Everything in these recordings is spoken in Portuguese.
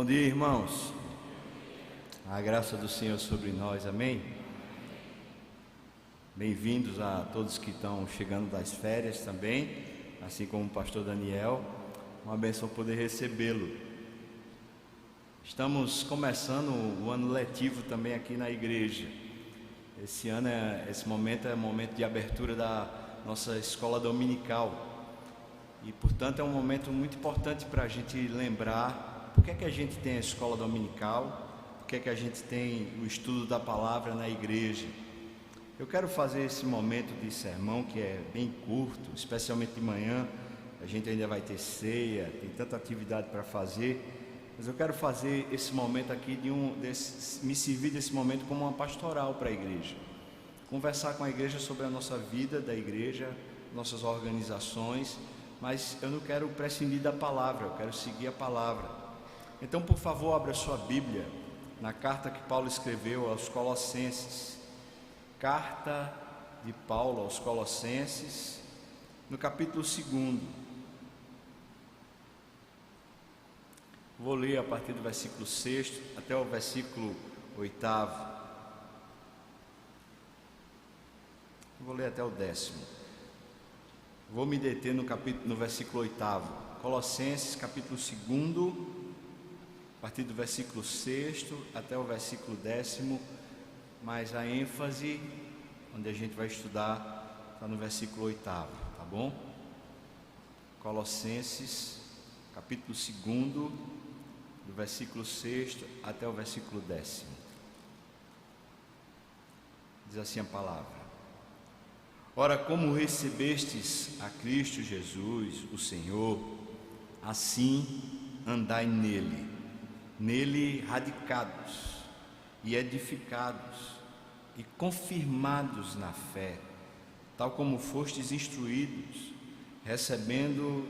Bom dia, irmãos. A graça do Senhor sobre nós, amém? Bem-vindos a todos que estão chegando das férias também, assim como o pastor Daniel. Uma bênção poder recebê-lo. Estamos começando o ano letivo também aqui na igreja. Esse momento é o momento de abertura da nossa escola dominical. E, portanto, é um momento muito importante para a gente lembrar por que é que a gente tem a escola dominical, por que é que a gente tem o estudo da palavra na igreja. Eu quero fazer esse momento de sermão, que é bem curto, especialmente de manhã. A gente ainda vai ter ceia, tem tanta atividade para fazer, mas eu quero fazer esse momento aqui, me servir desse momento como uma pastoral para a igreja. Conversar com a igreja sobre a nossa vida da igreja, nossas organizações, mas eu não quero prescindir da palavra, eu quero seguir a palavra. Então, por favor, abra sua Bíblia na carta que Paulo escreveu aos Colossenses. Carta de Paulo aos Colossenses, no capítulo 2. Vou ler a partir do versículo 6 até o versículo 8. Vou ler até o 10º. Vou me deter no versículo 8. Colossenses, capítulo 2, a partir do versículo 6 até o versículo 10º, mas a ênfase, onde a gente vai estudar, está no versículo 8, tá bom? Colossenses, capítulo 2, do versículo 6 até o versículo 10º. Diz assim a palavra: Ora, como recebestes a Cristo Jesus, o Senhor, assim andai nele radicados e edificados e confirmados na fé, tal como fostes instruídos, crescendo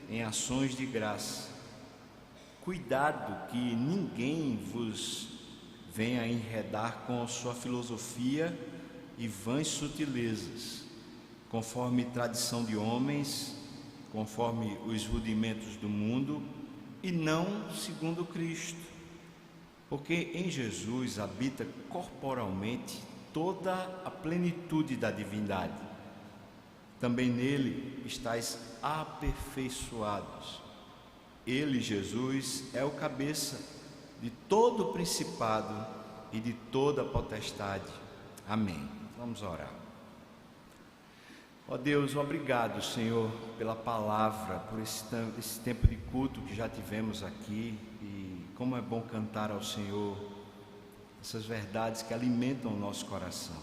em ações de graça. Cuidado que ninguém vos venha enredar com a sua filosofia e vãs sutilezas, conforme tradição de homens, conforme os rudimentos do mundo, e não segundo Cristo, porque em Jesus habita corporalmente toda a plenitude da divindade. Também nele estáis aperfeiçoados. Ele, Jesus, é o cabeça de todo o principado e de toda a potestade. Amém. Vamos orar. Ó Deus, obrigado, Senhor, pela palavra, por esse tempo de culto que já tivemos aqui. E como é bom cantar ao Senhor essas verdades que alimentam o nosso coração.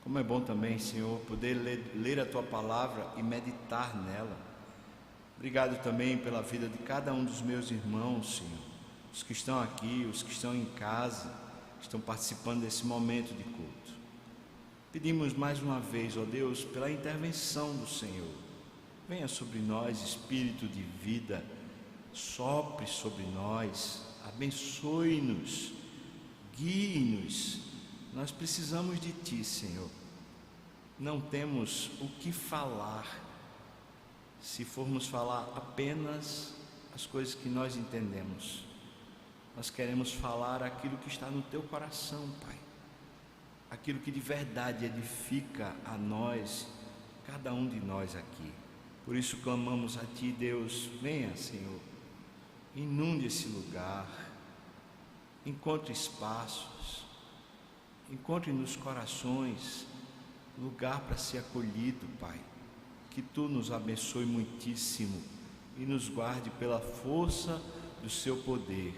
Como é bom também, Senhor, poder ler a Tua palavra e meditar nela. Obrigado também pela vida de cada um dos meus irmãos, Senhor, os que estão aqui, os que estão em casa, estão participando desse momento de culto. Pedimos mais uma vez, ó Deus, pela intervenção do Senhor. Venha sobre nós, Espírito de vida, sopre sobre nós, abençoe-nos, guie-nos. Nós precisamos de Ti, Senhor. Não temos o que falar se formos falar apenas as coisas que nós entendemos. Nós queremos falar aquilo que está no Teu coração, Pai. Aquilo que de verdade edifica a nós, cada um de nós aqui. Por isso clamamos a Ti, Deus. Venha, Senhor, inunde esse lugar, encontre espaços, encontre nos corações lugar para ser acolhido, Pai. Que Tu nos abençoe muitíssimo e nos guarde pela força do Seu poder.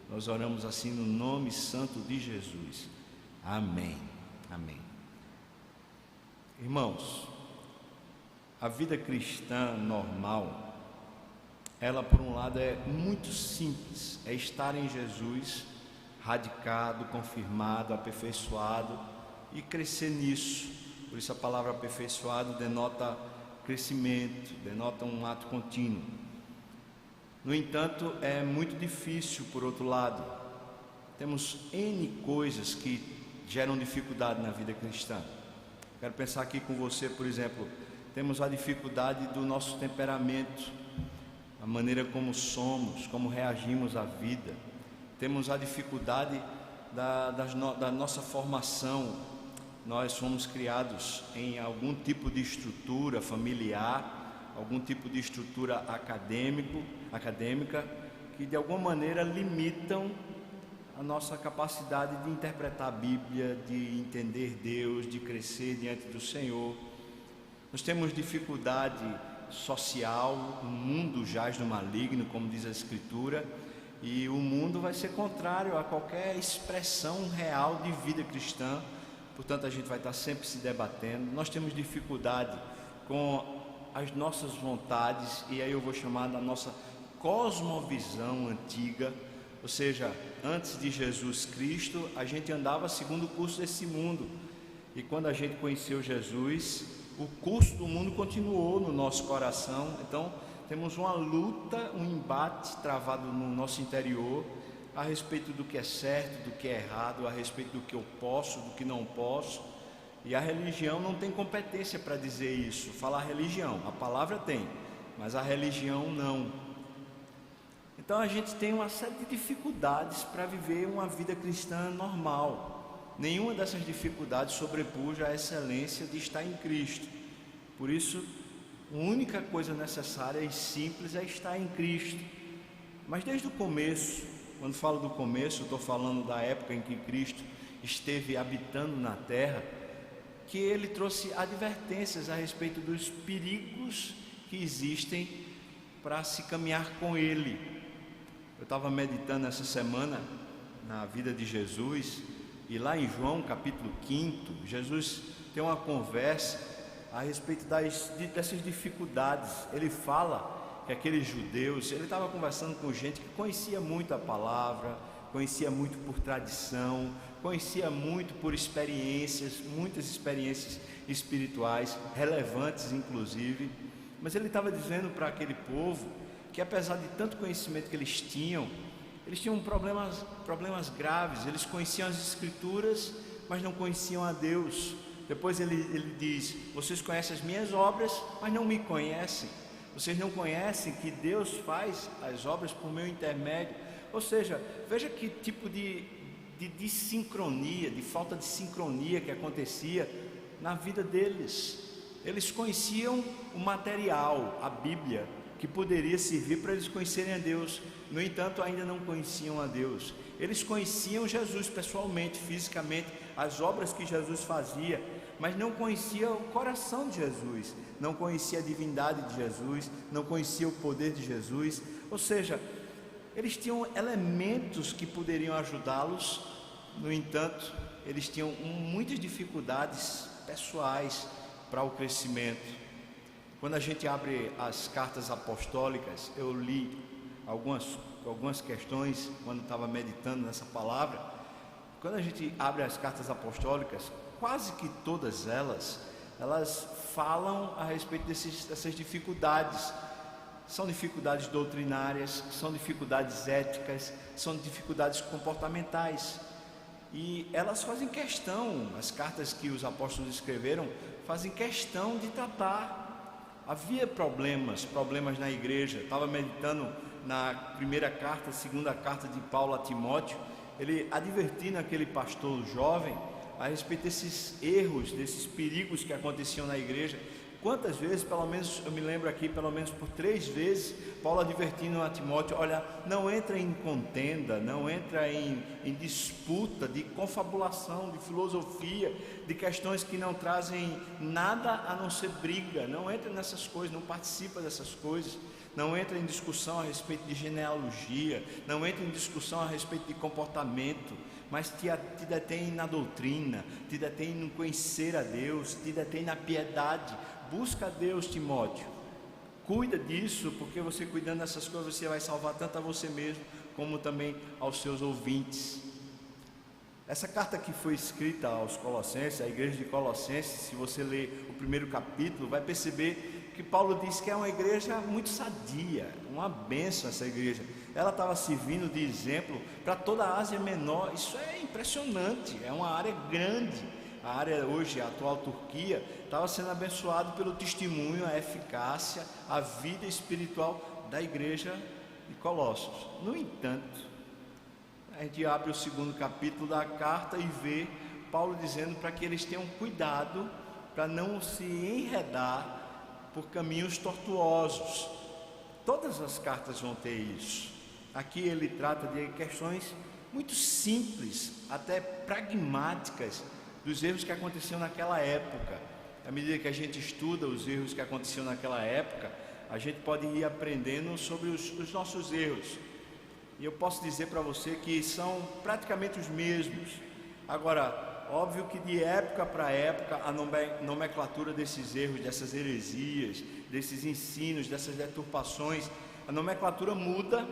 Nós oramos assim no nome santo de Jesus. Amém. Amém. Irmãos, a vida cristã normal, ela por um lado é muito simples, é estar em Jesus, radicado, confirmado, aperfeiçoado e crescer nisso. Por isso a palavra aperfeiçoado denota crescimento, denota um ato contínuo. No entanto, é muito difícil por outro lado. Temos N coisas que geram dificuldade na vida cristã. Quero pensar aqui com você, por exemplo, temos a dificuldade do nosso temperamento. A maneira como somos, como reagimos à vida. Temos a dificuldade da nossa formação. Nós fomos criados em algum tipo de estrutura familiar, algum tipo de estrutura acadêmica, que de alguma maneira limitam a nossa capacidade de interpretar a Bíblia, de entender Deus, de crescer diante do Senhor. Nós temos dificuldade social, o mundo jaz no maligno, como diz a Escritura, e o mundo vai ser contrário a qualquer expressão real de vida cristã. Portanto, a gente vai estar sempre se debatendo. Nós temos dificuldade com as nossas vontades, e aí eu vou chamar da nossa cosmovisão antiga. Ou seja, antes de Jesus Cristo, a gente andava segundo o curso desse mundo. E quando a gente conheceu Jesus, o curso do mundo continuou no nosso coração. Então, temos uma luta, um embate travado no nosso interior a respeito do que é certo, do que é errado, a respeito do que eu posso, do que não posso. E a religião não tem competência para dizer isso. Falar religião, a palavra tem, mas a religião não. Então a gente tem uma série de dificuldades para viver uma vida cristã normal. Nenhuma dessas dificuldades sobrepuja a excelência de estar em Cristo. Por isso, a única coisa necessária e simples é estar em Cristo. Mas desde o começo, quando falo do começo, estou falando da época em que Cristo esteve habitando na terra, que ele trouxe advertências a respeito dos perigos que existem para se caminhar com ele. Eu estava meditando essa semana na vida de Jesus, e lá em João capítulo 5, Jesus tem uma conversa a respeito dessas dificuldades. Ele fala que aqueles judeus, ele estava conversando com gente que conhecia muito a palavra, conhecia muito por tradição, conhecia muito por experiências, muitas experiências espirituais, relevantes inclusive, mas ele estava dizendo para aquele povo que apesar de tanto conhecimento que eles tinham problemas graves. Eles conheciam as Escrituras, mas não conheciam a Deus. Depois ele diz: vocês conhecem as minhas obras, mas não me conhecem. Vocês não conhecem que Deus faz as obras por meu intermédio. Ou seja, veja que tipo de sincronia, de falta de sincronia que acontecia na vida deles. Eles conheciam o material, a Bíblia, que poderia servir para eles conhecerem a Deus. No entanto, ainda não conheciam a Deus. Eles conheciam Jesus pessoalmente, fisicamente, as obras que Jesus fazia, mas não conhecia o coração de Jesus, não conhecia a divindade de Jesus, não conhecia o poder de Jesus. Ou seja, eles tinham elementos que poderiam ajudá-los. No entanto, eles tinham muitas dificuldades pessoais para o crescimento. Quando a gente abre as cartas apostólicas, eu li algumas questões quando estava meditando nessa palavra. Quando a gente abre as cartas apostólicas, quase que todas elas falam a respeito dessas dificuldades. São dificuldades doutrinárias, são dificuldades éticas, são dificuldades comportamentais. E elas fazem questão, as cartas que os apóstolos escreveram, fazem questão de tratar. Havia problemas na igreja. Estava meditando na primeira carta, segunda carta de Paulo a Timóteo, ele advertindo aquele pastor jovem a respeito desses erros, desses perigos que aconteciam na igreja. Quantas vezes, pelo menos eu me lembro aqui, pelo menos por 3 vezes, Paulo advertindo a Timóteo: olha, não entra em contenda, não entra em disputa, de confabulação, de filosofia, de questões que não trazem nada a não ser briga. Não entra nessas coisas, não participa dessas coisas. Não entra em discussão a respeito de genealogia, não entra em discussão a respeito de comportamento, mas te detém na doutrina, te detém no conhecer a Deus, te detém na piedade. Busca a Deus, Timóteo. Cuida disso, porque você cuidando dessas coisas, você vai salvar tanto a você mesmo, como também aos seus ouvintes. Essa carta que foi escrita aos Colossenses, à igreja de Colossenses, se você ler o primeiro capítulo, vai perceber que Paulo diz que é uma igreja muito sadia, uma bênção essa igreja. Ela estava servindo de exemplo para toda a Ásia Menor. Isso é impressionante, é uma área grande. A área hoje, a atual Turquia, estava sendo abençoado pelo testemunho, a eficácia, a vida espiritual da igreja de Colossos. No entanto, a gente abre o 2º capítulo da carta e vê Paulo dizendo para que eles tenham cuidado para não se enredar por caminhos tortuosos. Todas as cartas vão ter isso. Aqui ele trata de questões muito simples, até pragmáticas, dos erros que aconteciam naquela época. À medida que a gente estuda os erros que aconteciam naquela época, a gente pode ir aprendendo sobre os nossos erros. E eu posso dizer para você que são praticamente os mesmos. Agora, óbvio que de época para época a nomenclatura desses erros, dessas heresias, desses ensinos, dessas deturpações, a nomenclatura muda.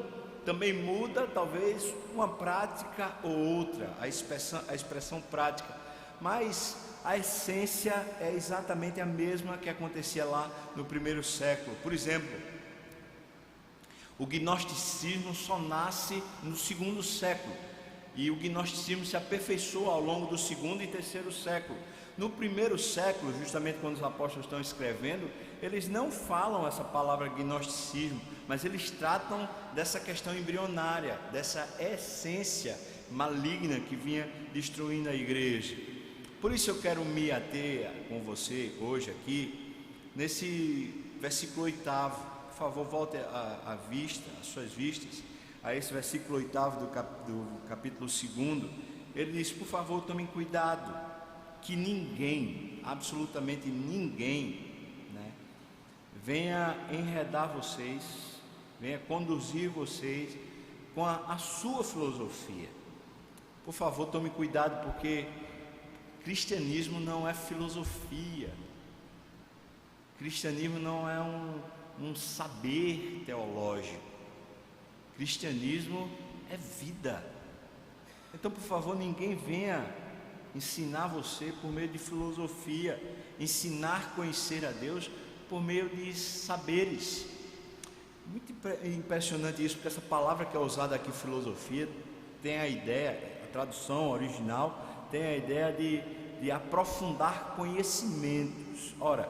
Também muda talvez uma prática ou outra, a expressão prática, mas a essência é exatamente a mesma que acontecia lá no 1º século. Por exemplo, o gnosticismo só nasce no 2º século, e o gnosticismo se aperfeiçoa ao longo do 2º e 3º século. No 1º século, justamente quando os apóstolos estão escrevendo, eles não falam essa palavra gnosticismo, mas eles tratam dessa questão embrionária, dessa essência maligna que vinha destruindo a igreja. Por isso eu quero me ater com você hoje aqui, nesse versículo 8º. Por favor, volte a vista, as suas vistas, a esse versículo 8º do capítulo 2. Ele diz: por favor, tomem cuidado, que ninguém, absolutamente ninguém, venha enredar vocês, venha conduzir vocês com a sua filosofia. Por favor, tome cuidado, porque cristianismo não é filosofia, cristianismo não é um saber teológico, cristianismo é vida. Então, por favor, ninguém venha ensinar você por meio de filosofia, ensinar a conhecer a Deus por meio de saberes. Muito impressionante isso, porque essa palavra que é usada aqui, filosofia, tem a ideia, a tradução original tem a ideia de aprofundar conhecimentos. Ora,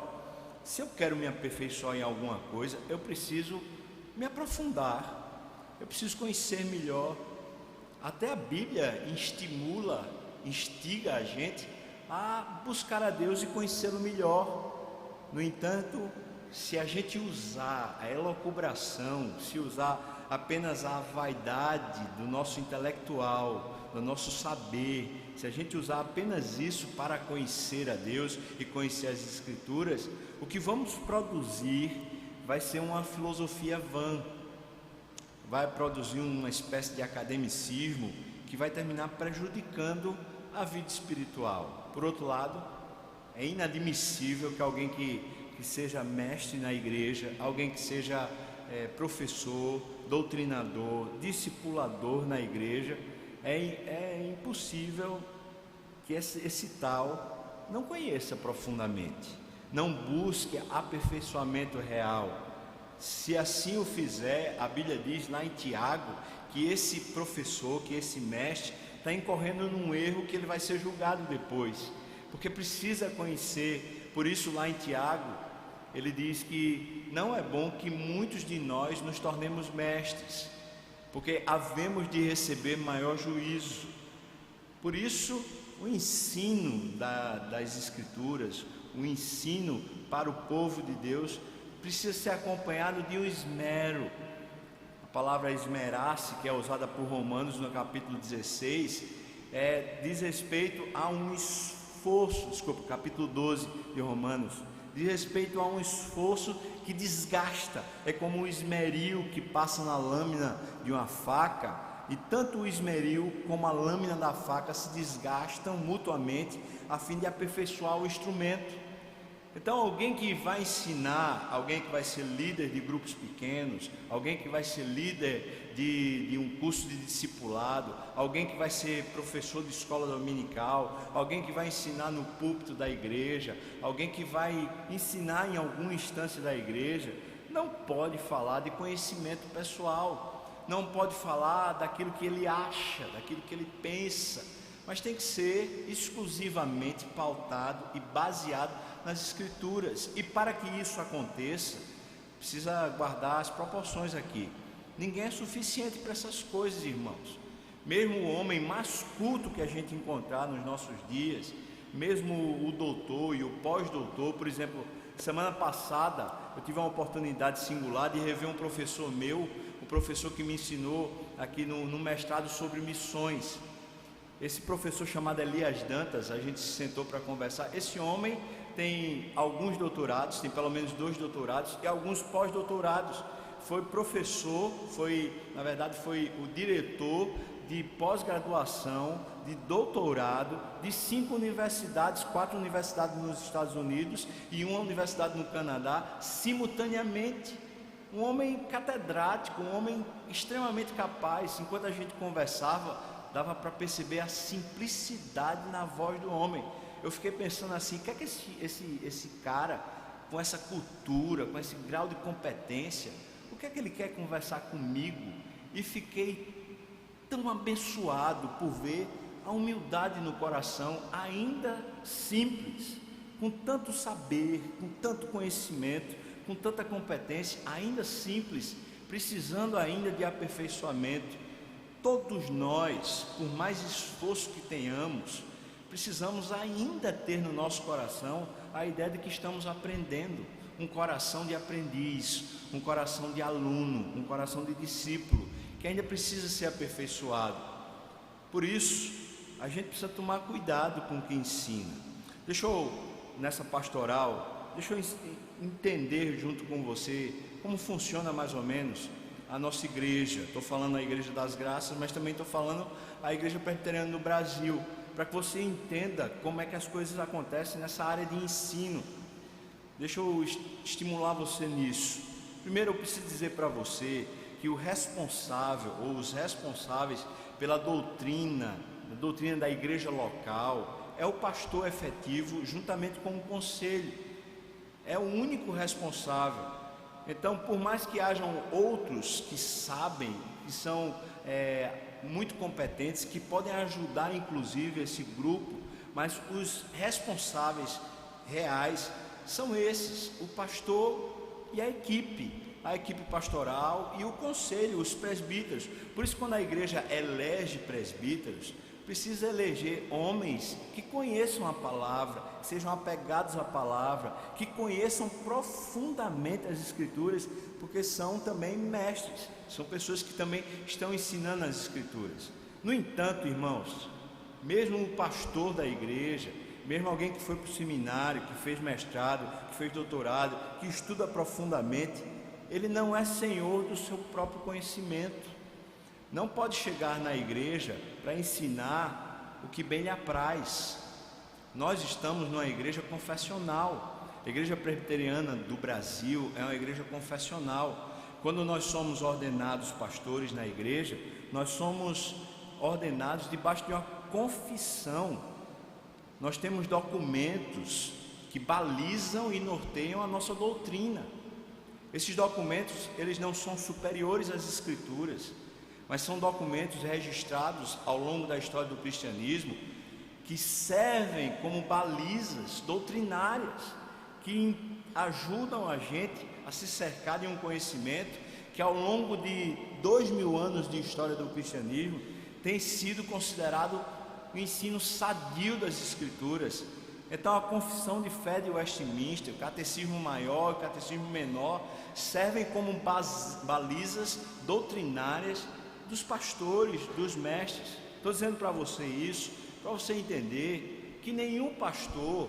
se eu quero me aperfeiçoar em alguma coisa, eu preciso me aprofundar, eu preciso conhecer melhor. Até a Bíblia instiga a gente a buscar a Deus e conhecê-lo melhor. No entanto, se a gente usar a elucubração, se usar apenas a vaidade do nosso intelectual, do nosso saber, se a gente usar apenas isso para conhecer a Deus e conhecer as Escrituras, o que vamos produzir vai ser uma filosofia vã, vai produzir uma espécie de academicismo que vai terminar prejudicando a vida espiritual. Por outro lado, é inadmissível que alguém que seja mestre na igreja, alguém que seja professor, doutrinador, discipulador na igreja, é impossível que esse tal não conheça profundamente, não busque aperfeiçoamento real. Se assim o fizer, a Bíblia diz lá em Tiago que esse professor, que esse mestre está incorrendo num erro que ele vai ser julgado depois, porque precisa conhecer. Por isso lá em Tiago ele diz que não é bom que muitos de nós nos tornemos mestres, porque havemos de receber maior juízo. Por isso o ensino das Escrituras, o ensino para o povo de Deus precisa ser acompanhado de um esmero. A palavra esmerar-se, que é usada por Romanos no capítulo 16, diz respeito a um esforço, capítulo 12 de Romanos, diz respeito a um esforço que desgasta. É como um esmeril que passa na lâmina de uma faca, e tanto o esmeril como a lâmina da faca se desgastam mutuamente a fim de aperfeiçoar o instrumento. Então, alguém que vai ensinar, alguém que vai ser líder de grupos pequenos, alguém que vai ser líder de um curso de discipulado, alguém que vai ser professor de escola dominical, alguém que vai ensinar no púlpito da igreja, alguém que vai ensinar em alguma instância da igreja, não pode falar de conhecimento pessoal, não pode falar daquilo que ele acha, daquilo que ele pensa, mas tem que ser exclusivamente pautado e baseado nas Escrituras. E para que isso aconteça, precisa guardar as proporções aqui. Ninguém é suficiente para essas coisas, irmãos. Mesmo o homem mais culto que a gente encontrar nos nossos dias, mesmo o doutor e o pós-doutor, por exemplo, semana passada eu tive uma oportunidade singular de rever um professor meu, o professor que me ensinou aqui no mestrado sobre missões. Esse professor chamado Elias Dantas, a gente se sentou para conversar. Esse homem tem alguns doutorados, tem pelo menos 2 doutorados e alguns pós-doutorados. Foi professor, na verdade foi o diretor de pós-graduação, de doutorado, de 5 universidades, 4 universidades nos Estados Unidos e 1 universidade no Canadá, simultaneamente. Um homem catedrático, um homem extremamente capaz. Enquanto a gente conversava, dava para perceber a simplicidade na voz do homem. Eu fiquei pensando assim, o que é que esse cara, com essa cultura, com esse grau de competência, o que é que ele quer conversar comigo? E fiquei tão abençoado por ver a humildade no coração, ainda simples, com tanto saber, com tanto conhecimento, com tanta competência, ainda simples, precisando ainda de aperfeiçoamento. Todos nós, por mais esforço que tenhamos, precisamos ainda ter no nosso coração a ideia de que estamos aprendendo, um coração de aprendiz, um coração de aluno, um coração de discípulo, que ainda precisa ser aperfeiçoado. Por isso, a gente precisa tomar cuidado com o que ensina. Nessa pastoral, deixa eu entender junto com você como funciona mais ou menos a nossa igreja. Estou falando a Igreja das Graças, mas também estou falando a Igreja Presbiteriana do Brasil, para que você entenda como é que as coisas acontecem nessa área de ensino. Deixa eu estimular você nisso. Primeiro, eu preciso dizer para você que o responsável ou os responsáveis pela doutrina da igreja local é o pastor efetivo, juntamente com o conselho. É o único responsável. Então, por mais que hajam outros que sabem, que são muito competentes, que podem ajudar inclusive esse grupo, mas os responsáveis reais são esses, o pastor e a equipe pastoral e o conselho, os presbíteros. Por isso, quando a igreja elege presbíteros, precisa eleger homens que conheçam a palavra, que sejam apegados à palavra, que conheçam profundamente as escrituras, porque são também mestres, são pessoas que também estão ensinando as escrituras. No entanto, irmãos, mesmo o pastor da igreja, mesmo alguém que foi para o seminário, que fez mestrado, que fez doutorado, que estuda profundamente, ele não é senhor do seu próprio conhecimento. Não pode chegar na igreja para ensinar o que bem lhe apraz. Nós estamos numa igreja confessional. A Igreja Presbiteriana do Brasil é uma igreja confessional. Quando nós somos ordenados pastores na igreja, nós somos ordenados debaixo de uma confissão. Nós temos documentos que balizam e norteiam a nossa doutrina. Esses documentos, eles não são superiores às escrituras, mas são documentos registrados ao longo da história do cristianismo, que servem como balizas doutrinárias, que ajudam a gente a se cercar de um conhecimento que ao longo de 2000 anos de história do cristianismo tem sido considerado o ensino sadio das escrituras. Então, a confissão de fé de Westminster, o catecismo maior, o catecismo menor, servem como balizas doutrinárias dos pastores, dos mestres. Estou dizendo para você isso, para você entender que nenhum pastor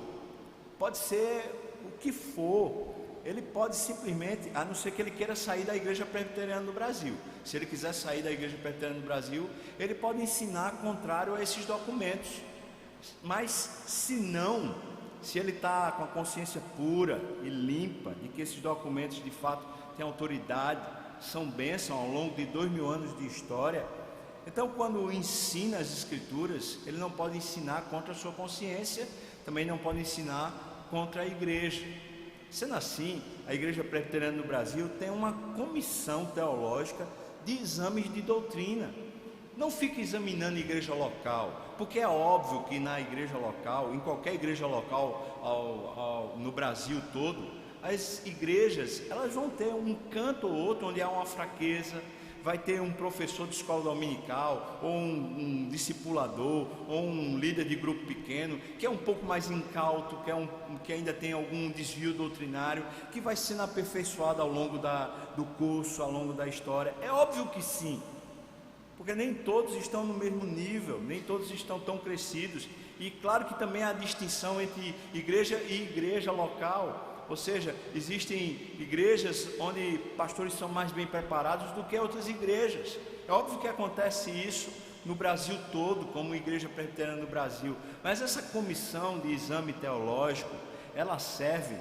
pode ser o que for. Ele pode simplesmente, a não ser que ele queira sair da Igreja Presbiteriana do Brasil. Se ele quiser sair da Igreja Presbiteriana do Brasil, ele pode ensinar contrário a esses documentos. Mas se não, se ele está com a consciência pura e limpa de que esses documentos de fato têm autoridade, são bênção ao longo de 2000 anos de história, então quando ensina as escrituras, ele não pode ensinar contra a sua consciência, também não pode ensinar contra a igreja. Sendo assim, a Igreja Presbiteriana do Brasil tem uma comissão teológica de exames de doutrina. Não fique examinando a igreja local, porque é óbvio que na igreja local, em qualquer igreja local no Brasil todo, as igrejas, elas vão ter um canto ou outro onde há uma fraqueza, vai ter um professor de escola dominical, ou um discipulador, ou um líder de grupo pequeno, que é um pouco mais incauto, que ainda tem algum desvio doutrinário, que vai sendo aperfeiçoado ao longo do curso, ao longo da história. É óbvio que sim, porque nem todos estão no mesmo nível, nem todos estão tão crescidos, e claro que também há distinção entre igreja e igreja local. Ou seja, existem igrejas onde pastores são mais bem preparados do que outras igrejas. É óbvio que acontece isso no Brasil todo, como Igreja Presbiteriana no Brasil. Mas essa comissão de exame teológico, ela serve,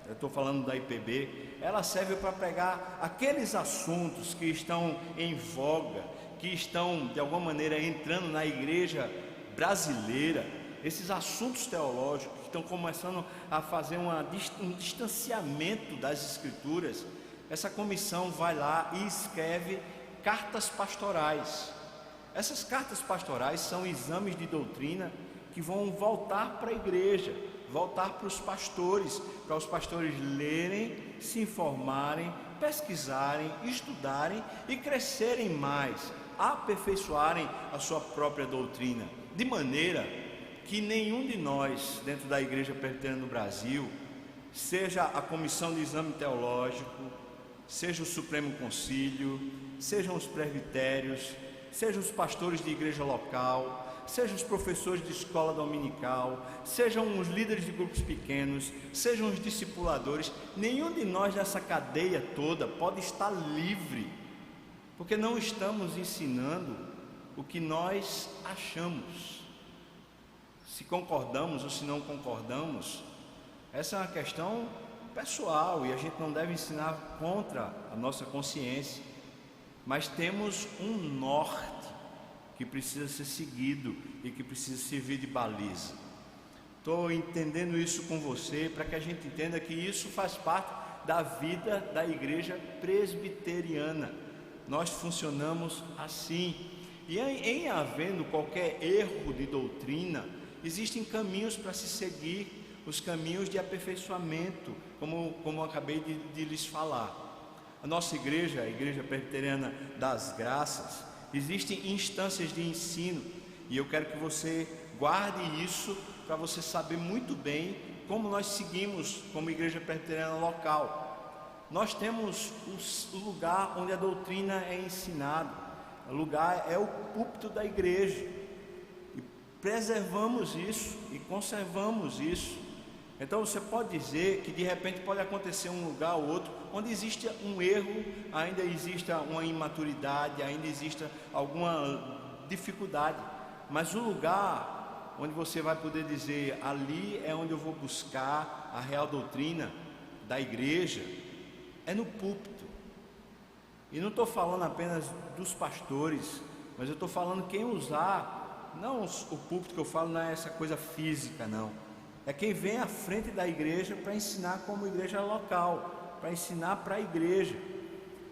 eu estou falando da IPB, ela serve para pegar aqueles assuntos que estão em voga, que estão de alguma maneira entrando na igreja brasileira, esses assuntos teológicos que estão começando a fazer um distanciamento das escrituras. Essa comissão vai lá e escreve cartas pastorais. Essas cartas pastorais são exames de doutrina que vão voltar para a igreja, voltar para os pastores lerem, se informarem, pesquisarem, estudarem e crescerem mais, aperfeiçoarem a sua própria doutrina, de maneira que nenhum de nós, dentro da Igreja Presbiteriana no Brasil, seja a comissão de exame teológico, seja o Supremo Concílio, sejam os presbitérios, sejam os pastores de igreja local, sejam os professores de escola dominical, sejam os líderes de grupos pequenos, sejam os discipuladores, nenhum de nós nessa cadeia toda pode estar livre, porque não estamos ensinando o que nós achamos. Se concordamos ou se não concordamos, essa é uma questão pessoal e a gente não deve ensinar contra a nossa consciência, mas temos um norte que precisa ser seguido e que precisa servir de baliza. Estou entendendo isso com você para que a gente entenda que isso faz parte da vida da igreja presbiteriana. Nós funcionamos assim, e em havendo qualquer erro de doutrina, existem caminhos para se seguir, os caminhos de aperfeiçoamento, como eu acabei de lhes falar. A nossa igreja, a Igreja Presbiteriana das Graças, existem instâncias de ensino, e eu quero que você guarde isso para você saber muito bem como nós seguimos como Igreja Presbiteriana local. Nós temos o lugar onde a doutrina é ensinada, o lugar é o púlpito da igreja, e preservamos isso e conservamos isso. Então você pode dizer que de repente pode acontecer um lugar ou outro onde existe um erro, ainda exista uma imaturidade, ainda exista alguma dificuldade, mas o lugar onde você vai poder dizer, ali é onde eu vou buscar a real doutrina da igreja, é no púlpito. E não estou falando apenas dos pastores, mas eu estou falando quem usar, não o púlpito que eu falo não é essa coisa física, não. É quem vem à frente da igreja para ensinar como igreja local, para ensinar para a igreja.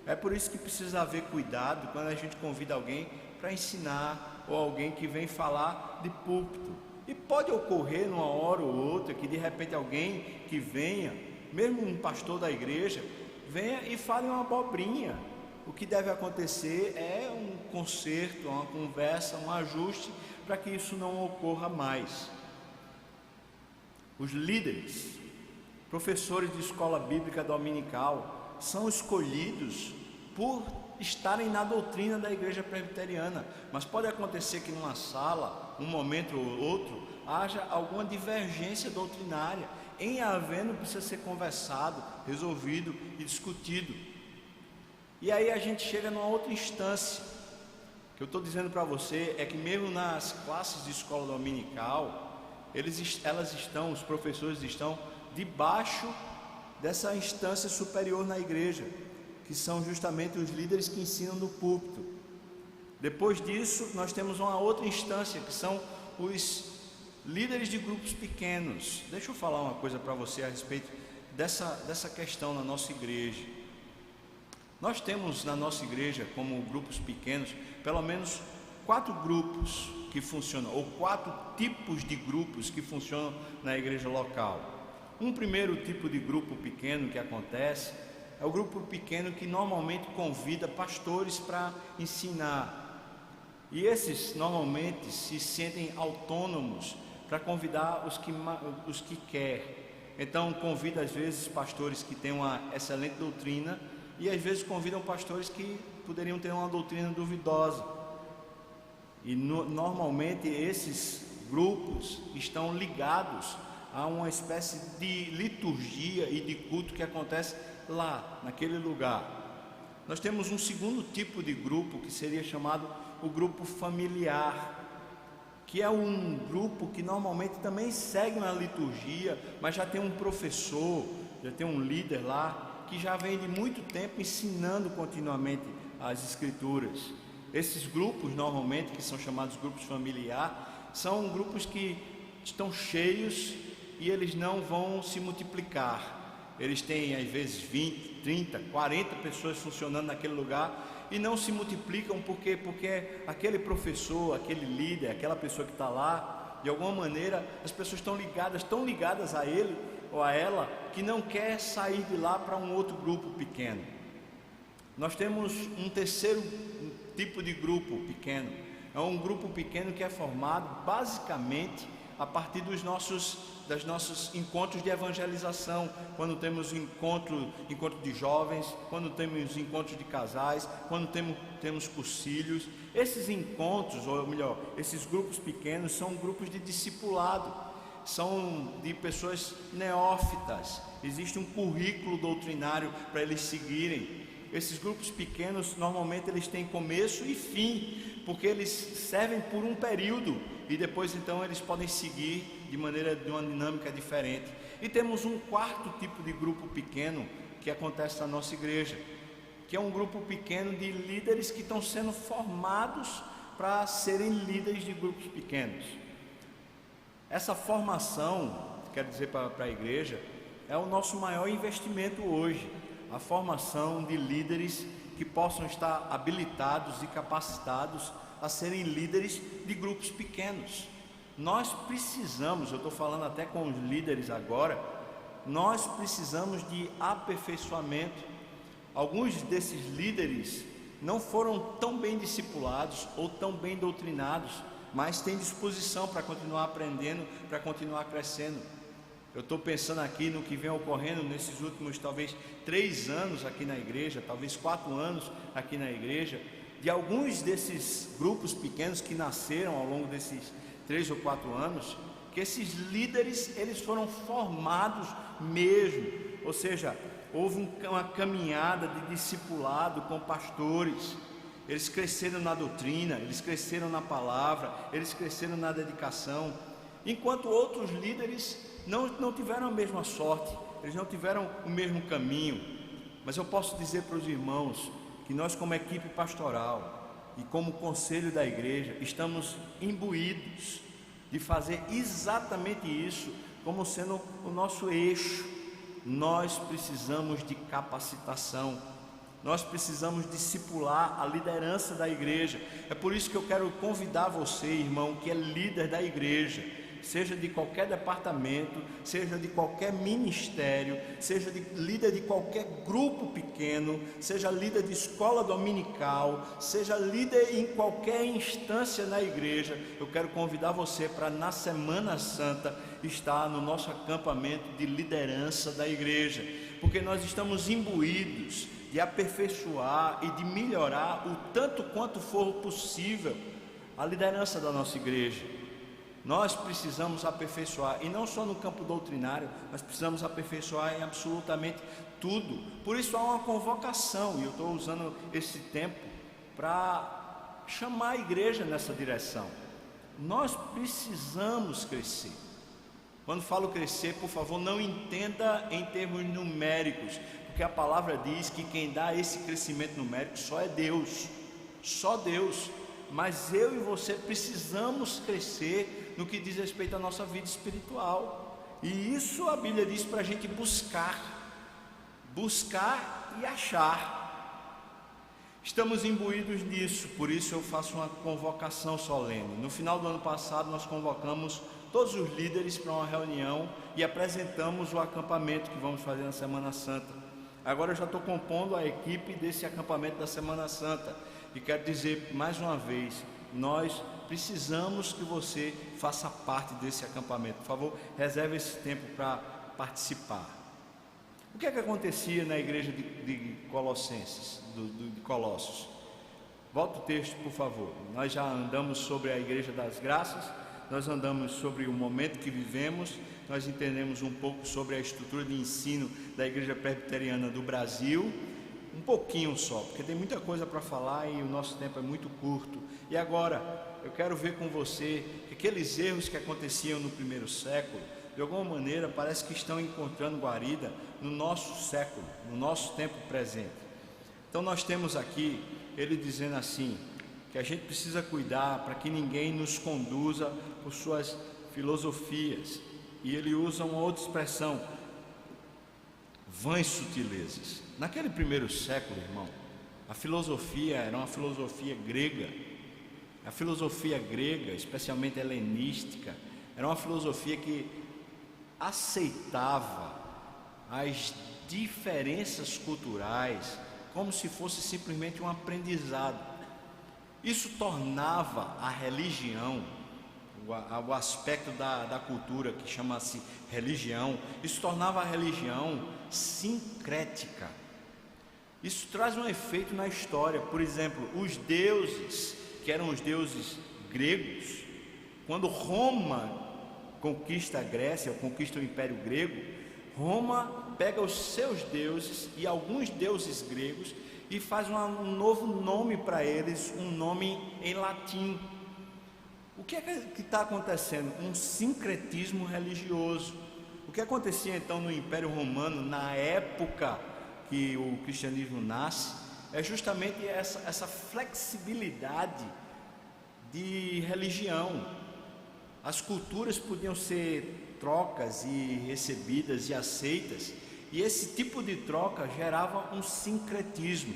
É por isso que precisa haver cuidado quando a gente convida alguém para ensinar, ou alguém que vem falar de púlpito. E pode ocorrer numa hora ou outra que de repente alguém que venha, mesmo um pastor da igreja, venha e fale uma abobrinha. O que deve acontecer é um conserto, uma conversa, um ajuste para que isso não ocorra mais. Os líderes, professores de escola bíblica dominical, são escolhidos por estarem na doutrina da igreja presbiteriana, mas pode acontecer que numa sala, um momento ou outro, haja alguma divergência doutrinária. Em havendo, precisa ser conversado, resolvido e discutido. E aí a gente chega numa outra instância. O que eu estou dizendo para você é que mesmo nas classes de escola dominical, os professores estão debaixo dessa instância superior na igreja, que são justamente os líderes que ensinam no púlpito. Depois disso, nós temos uma outra instância, que são os líderes de grupos pequenos. Deixa eu falar uma coisa para você a respeito dessa questão na nossa igreja. Nós temos na nossa igreja, como grupos pequenos, pelo menos 4 grupos que funcionam, ou 4 tipos de grupos que funcionam na igreja local. Um primeiro tipo de grupo pequeno que acontece é o grupo pequeno que normalmente convida pastores para ensinar. E esses normalmente se sentem autônomos para convidar os que quer. Então convida às vezes pastores que têm uma excelente doutrina e às vezes convidam pastores que poderiam ter uma doutrina duvidosa. E normalmente esses grupos estão ligados a uma espécie de liturgia e de culto que acontece lá, naquele lugar. Nós temos um segundo tipo de grupo que seria chamado o grupo familiar, que é um grupo que normalmente também segue uma liturgia, mas já tem um professor, já tem um líder lá, que já vem de muito tempo ensinando continuamente as escrituras. Esses grupos normalmente, que são chamados grupos familiar, são grupos que estão cheios e eles não vão se multiplicar. Eles têm às vezes 20, 30, 40 pessoas funcionando naquele lugar e não se multiplicam porque aquele professor, aquele líder, aquela pessoa que está lá, de alguma maneira as pessoas estão ligadas a ele ou a ela, que não quer sair de lá para um outro grupo pequeno. Nós temos um terceiro tipo de grupo pequeno. É um grupo pequeno que é formado basicamente a partir dos nossos encontros de evangelização, quando temos encontro de jovens, quando temos encontros de casais, quando temos cursilhos. Esses encontros, ou melhor, esses grupos pequenos são grupos de discipulado, são de pessoas neófitas, existe um currículo doutrinário para eles seguirem. Esses grupos pequenos normalmente eles têm começo e fim, porque eles servem por um período e depois então eles podem seguir de uma dinâmica diferente. E temos um quarto tipo de grupo pequeno que acontece na nossa igreja, que é um grupo pequeno de líderes que estão sendo formados para serem líderes de grupos pequenos. Essa formação, quero dizer para a igreja, é o nosso maior investimento hoje, a formação de líderes que possam estar habilitados e capacitados a serem líderes de grupos pequenos. Nós precisamos, eu estou falando até com os líderes agora, nós precisamos de aperfeiçoamento. Alguns desses líderes não foram tão bem discipulados ou tão bem doutrinados, mas têm disposição para continuar aprendendo, para continuar crescendo. Eu estou pensando aqui no que vem ocorrendo nesses últimos talvez 3 anos aqui na igreja, talvez 4 anos aqui na igreja, de alguns desses grupos pequenos que nasceram ao longo desses 3 ou 4 anos, que esses líderes eles foram formados mesmo, ou seja, houve uma caminhada de discipulado com pastores. Eles cresceram na doutrina, eles cresceram na palavra, eles cresceram na dedicação, enquanto outros líderes não tiveram a mesma sorte, eles não tiveram o mesmo caminho. Mas eu posso dizer para os irmãos que nós, como equipe pastoral e como conselho da igreja, estamos imbuídos de fazer exatamente isso como sendo o nosso eixo. Nós precisamos de capacitação, nós precisamos discipular a liderança da igreja. É por isso que eu quero convidar você, irmão, que é líder da igreja, seja de qualquer departamento, seja de qualquer ministério, seja líder de qualquer grupo pequeno, seja líder de escola dominical, seja líder em qualquer instância na igreja. Eu quero convidar você para na Semana Santa estar no nosso acampamento de liderança da igreja, porque nós estamos imbuídos de aperfeiçoar e de melhorar o tanto quanto for possível a liderança da nossa igreja. Nós precisamos aperfeiçoar, e não só no campo doutrinário, mas precisamos aperfeiçoar em absolutamente tudo. Por isso há uma convocação, e eu estou usando esse tempo para chamar a igreja nessa direção. Nós precisamos crescer. Quando falo crescer, por favor, não entenda em termos numéricos, porque a palavra diz que quem dá esse crescimento numérico só é Deus, só Deus. Mas eu e você precisamos crescer no que diz respeito à nossa vida espiritual, e isso a Bíblia diz para a gente buscar e achar. Estamos imbuídos nisso, por isso eu faço uma convocação solene. No final do ano passado nós convocamos todos os líderes para uma reunião e apresentamos o acampamento que vamos fazer na Semana Santa. Agora eu já estou compondo a equipe desse acampamento da Semana Santa e quero dizer mais uma vez, nós precisamos que você faça parte desse acampamento. Por favor, reserve esse tempo para participar. O que é que acontecia na igreja de Colossenses, de Colossos? Volta o texto, por favor. Nós já andamos sobre a igreja das graças, nós andamos sobre o momento que vivemos, nós entendemos um pouco sobre a estrutura de ensino da igreja presbiteriana do Brasil, um pouquinho só, porque tem muita coisa para falar e o nosso tempo é muito curto. E agora, eu quero ver com você que aqueles erros que aconteciam no primeiro século, de alguma maneira parece que estão encontrando guarida no nosso século, no nosso tempo presente. Então nós temos aqui ele dizendo assim, que a gente precisa cuidar para que ninguém nos conduza por suas filosofias, e ele usa uma outra expressão, vãs sutilezas. Naquele primeiro século, irmão, a filosofia era uma filosofia grega. A filosofia grega, especialmente helenística, era uma filosofia que aceitava as diferenças culturais como se fosse simplesmente um aprendizado. Isso tornava a religião, o aspecto da cultura que chama-se religião, isso tornava a religião sincrética. Isso traz um efeito na história. Por exemplo, os deuses, que eram os deuses gregos, quando Roma conquista a Grécia, conquista o Império Grego, Roma pega os seus deuses e alguns deuses gregos e faz um novo nome para eles, um nome em latim. O que é que está acontecendo? Um sincretismo religioso. O que acontecia então no Império Romano, na época que o cristianismo nasce, é justamente essa flexibilidade de religião. As culturas podiam ser trocas e recebidas e aceitas, e esse tipo de troca gerava um sincretismo.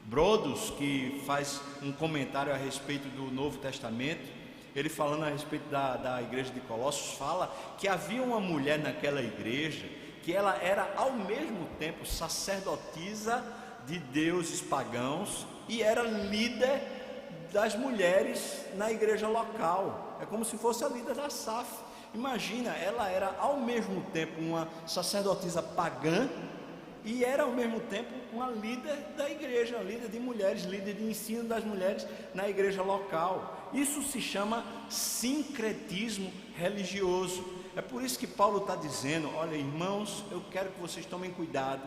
Brodos, que faz um comentário a respeito do Novo Testamento, ele falando a respeito da igreja de Colossos, fala que havia uma mulher naquela igreja, que ela era ao mesmo tempo sacerdotisa de deuses pagãos e era líder das mulheres na igreja local. É como se fosse a líder da SAF. Imagina, ela era ao mesmo tempo uma sacerdotisa pagã e era ao mesmo tempo uma líder da igreja, líder de mulheres, líder de ensino das mulheres na igreja local. Isso se chama sincretismo religioso. É por isso que Paulo está dizendo, olha irmãos, eu quero que vocês tomem cuidado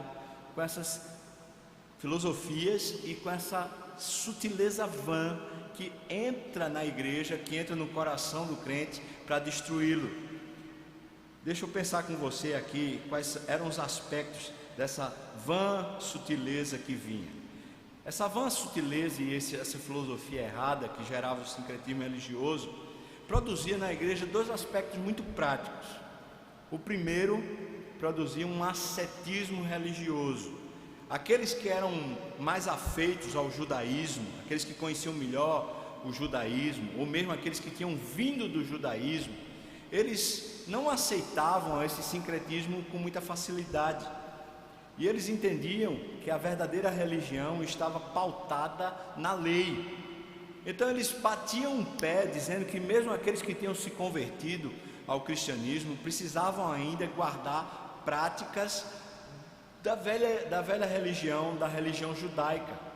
com essas filosofias e com essa sutileza vã que entra na igreja, que entra no coração do crente para destruí-lo. Deixa eu pensar com você aqui quais eram os aspectos dessa vã sutileza que vinha. Essa vã sutileza e essa filosofia errada que gerava o sincretismo religioso produzia na igreja dois aspectos muito práticos. O primeiro, produzia um ascetismo religioso. Aqueles que eram mais afeitos ao judaísmo, aqueles que conheciam melhor o judaísmo, ou mesmo aqueles que tinham vindo do judaísmo, eles não aceitavam esse sincretismo com muita facilidade. E eles entendiam que a verdadeira religião estava pautada na lei. Então eles batiam um pé, dizendo que mesmo aqueles que tinham se convertido ao cristianismo precisavam ainda guardar práticas da velha religião, da religião judaica.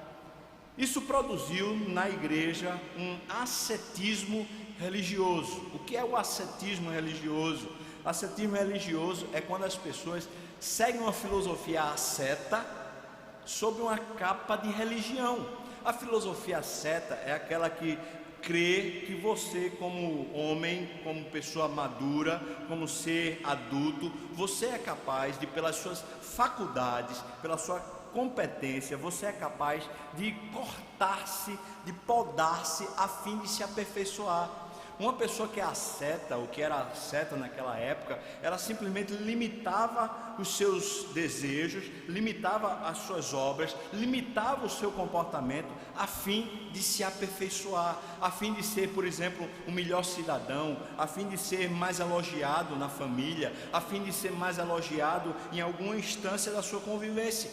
Isso produziu na igreja um ascetismo religioso. O que é o ascetismo religioso? Ascetismo religioso é quando as pessoas seguem uma filosofia asceta sob uma capa de religião. A filosofia asceta é aquela que crê que você, como homem, como pessoa madura, como ser adulto, você é capaz de, pelas suas faculdades, pela sua competência, você é capaz de cortar-se, de podar-se a fim de se aperfeiçoar. Uma pessoa que é asceta, ou que era asceta naquela época, ela simplesmente limitava os seus desejos, limitava as suas obras, limitava o seu comportamento, a fim de se aperfeiçoar, a fim de ser, por exemplo, um melhor cidadão, a fim de ser mais elogiado na família, a fim de ser mais elogiado em alguma instância da sua convivência.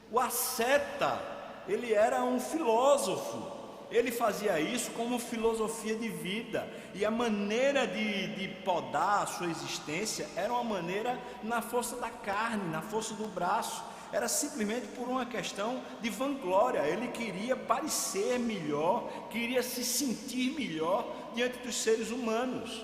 O asceta, ele era um filósofo. Ele fazia isso como filosofia de vida, e a maneira de podar a sua existência era uma maneira na força da carne, na força do braço. Era simplesmente por uma questão de vanglória. Ele queria parecer melhor, queria se sentir melhor diante dos seres humanos.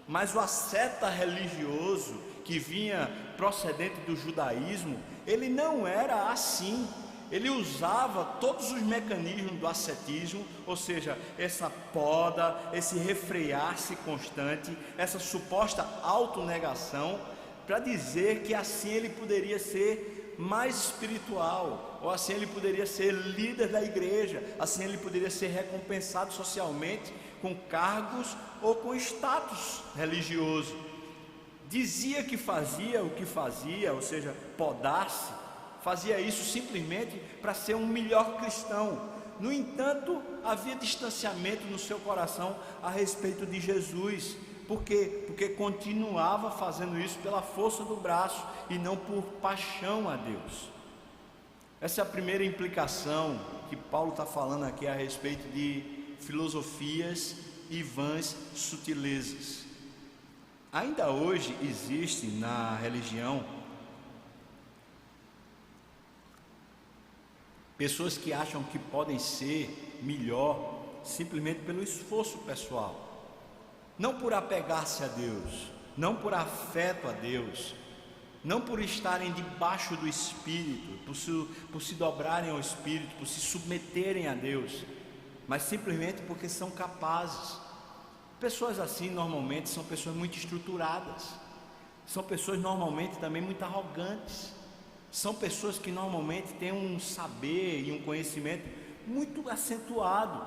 Mas o asceta religioso que vinha procedente do judaísmo, ele não era assim. Ele usava todos os mecanismos do ascetismo, ou seja, essa poda, esse refrear-se constante, essa suposta autonegação, para dizer que assim ele poderia ser mais espiritual, ou assim ele poderia ser líder da igreja, assim ele poderia ser recompensado socialmente com cargos ou com status religioso. Dizia que fazia o que fazia, ou seja, podar-se, fazia isso simplesmente para ser um melhor cristão. No entanto, havia distanciamento no seu coração a respeito de Jesus. Por quê? Porque continuava fazendo isso pela força do braço e não por paixão a Deus. Essa é a primeira implicação que Paulo está falando aqui a respeito de filosofias e vãs sutilezas. Ainda hoje existe na religião pessoas que acham que podem ser melhor simplesmente pelo esforço pessoal, não por apegar-se a Deus, não por afeto a Deus, não por estarem debaixo do Espírito, por se dobrarem ao Espírito, por se submeterem a Deus, mas simplesmente porque são capazes. Pessoas assim normalmente são pessoas muito estruturadas, são pessoas normalmente também muito arrogantes, são pessoas que normalmente têm um saber e um conhecimento muito acentuado.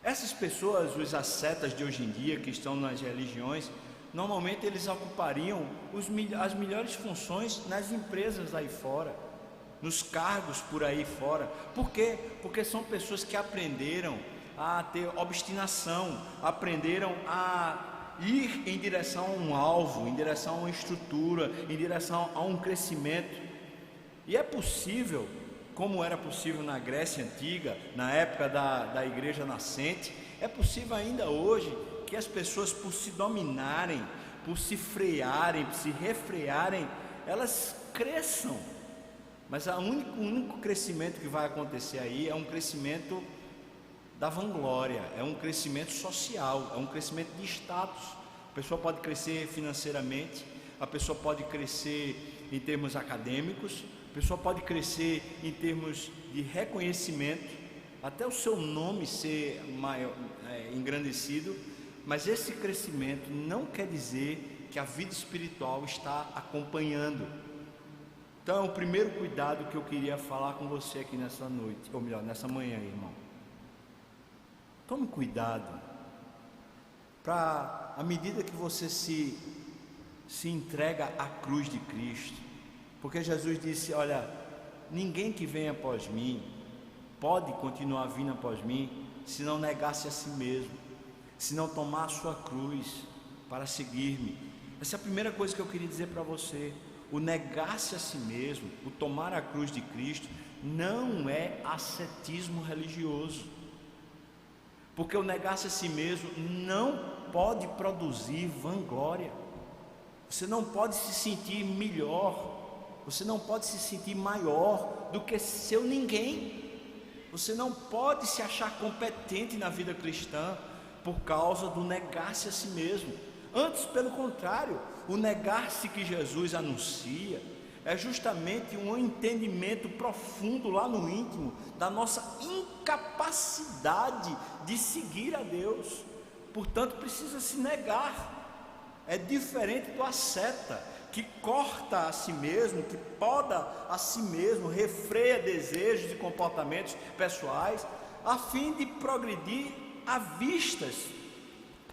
Essas pessoas, os ascetas de hoje em dia que estão nas religiões, normalmente eles ocupariam as melhores funções nas empresas aí fora, nos cargos por aí fora. Por quê? Porque são pessoas que aprenderam a ter obstinação, aprenderam a ir em direção a um alvo, em direção a uma estrutura, em direção a um crescimento. E é possível, como era possível na Grécia Antiga, na época da igreja nascente, é possível ainda hoje que as pessoas, por se dominarem, por se frearem, por se refrearem, elas cresçam. Mas o único crescimento que vai acontecer aí é um crescimento da vanglória, é um crescimento social, é um crescimento de status. A pessoa pode crescer financeiramente, a pessoa pode crescer em termos acadêmicos, a pessoa pode crescer em termos de reconhecimento, até o seu nome ser maior, engrandecido, mas esse crescimento não quer dizer que a vida espiritual está acompanhando. Então, o primeiro cuidado que eu queria falar com você aqui nessa noite, ou melhor, nessa manhã, irmão. Tome cuidado, para à medida que você se entrega à cruz de Cristo, porque Jesus disse: olha, ninguém que vem após mim pode continuar vindo após mim, se não negar-se a si mesmo, se não tomar a sua cruz para seguir-me. Essa é a primeira coisa que eu queria dizer para você. O negar-se a si mesmo, o tomar a cruz de Cristo, não é ascetismo religioso. Porque o negar-se a si mesmo não pode produzir vanglória. Você não pode se sentir melhor, você não pode se sentir maior do que seu ninguém. Você não pode se achar competente na vida cristã por causa do negar-se a si mesmo. Antes, pelo contrário, o negar-se que Jesus anuncia é justamente um entendimento profundo lá no íntimo da nossa incapacidade de seguir a Deus. Portanto, precisa se negar. É diferente do asceta, que corta a si mesmo, que poda a si mesmo, refreia desejos e comportamentos pessoais, a fim de progredir à vistas,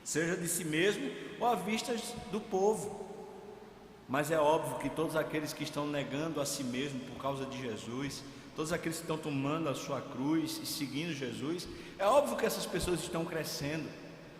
seja de si mesmo ou à vistas do povo. Mas é óbvio que todos aqueles que estão negando a si mesmo por causa de Jesus, todos aqueles que estão tomando a sua cruz e seguindo Jesus, é óbvio que essas pessoas estão crescendo.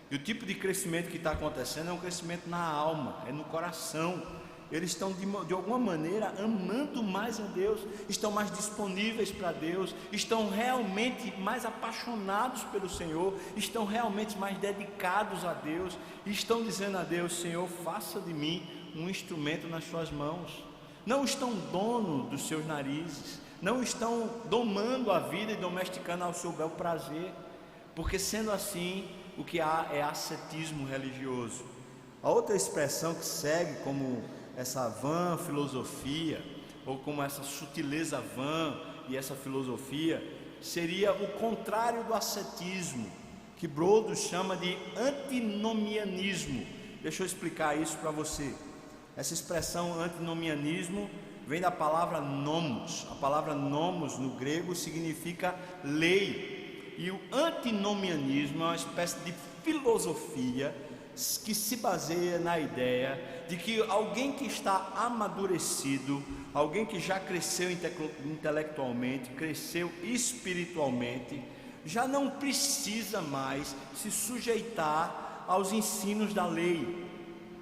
E o tipo de crescimento que está acontecendo é um crescimento na alma, é no coração. Eles estão de alguma maneira amando mais a Deus, estão mais disponíveis para Deus, estão realmente mais apaixonados pelo Senhor, estão realmente mais dedicados a Deus, e estão dizendo a Deus: Senhor, faça de mim um instrumento nas suas mãos. Não estão dono dos seus narizes, não estão domando a vida e domesticando ao seu bel prazer, porque sendo assim, o que há é ascetismo religioso. A outra expressão que segue como essa vã filosofia, ou como essa sutileza vã e essa filosofia, seria o contrário do ascetismo, que Brodus chama de antinomianismo. Deixa eu explicar isso para você. Essa expressão antinomianismo vem da palavra nomos. A palavra nomos no grego significa lei, e o antinomianismo é uma espécie de filosofia que se baseia na ideia de que alguém que está amadurecido, alguém que já cresceu intelectualmente, cresceu espiritualmente, já não precisa mais se sujeitar aos ensinos da lei,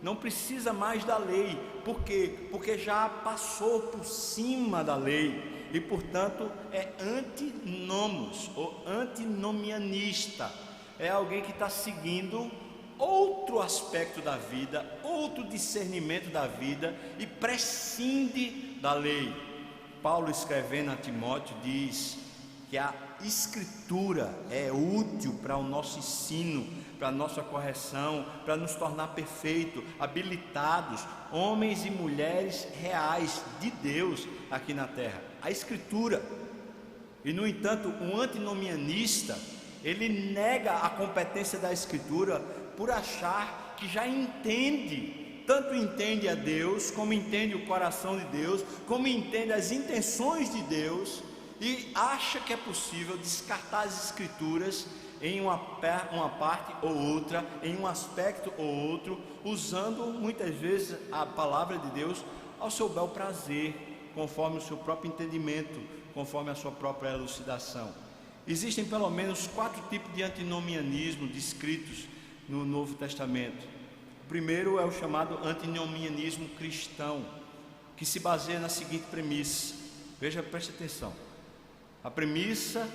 não precisa mais da lei. Por quê? Porque já passou por cima da lei e, portanto, é antinomos ou antinomianista. É alguém que está seguindo outro aspecto da vida, outro discernimento da vida, e prescinde da lei. Paulo, escrevendo a Timóteo, diz que a Escritura é útil para o nosso ensino, para a nossa correção, para nos tornar perfeitos, habilitados, homens e mulheres reais de Deus aqui na terra. A Escritura. E, no entanto, o antinomianista, ele nega a competência da Escritura por achar que já entende, tanto entende a Deus, como entende o coração de Deus, como entende as intenções de Deus, e acha que é possível descartar as Escrituras em uma parte ou outra, em um aspecto ou outro, usando muitas vezes a palavra de Deus ao seu bel prazer, conforme o seu próprio entendimento, conforme a sua própria elucidação. Existem pelo menos 4 tipos de antinomianismo descritos no Novo Testamento. O primeiro é o chamado antinomianismo cristão, que se baseia na seguinte premissa. Veja, preste atenção. A premissa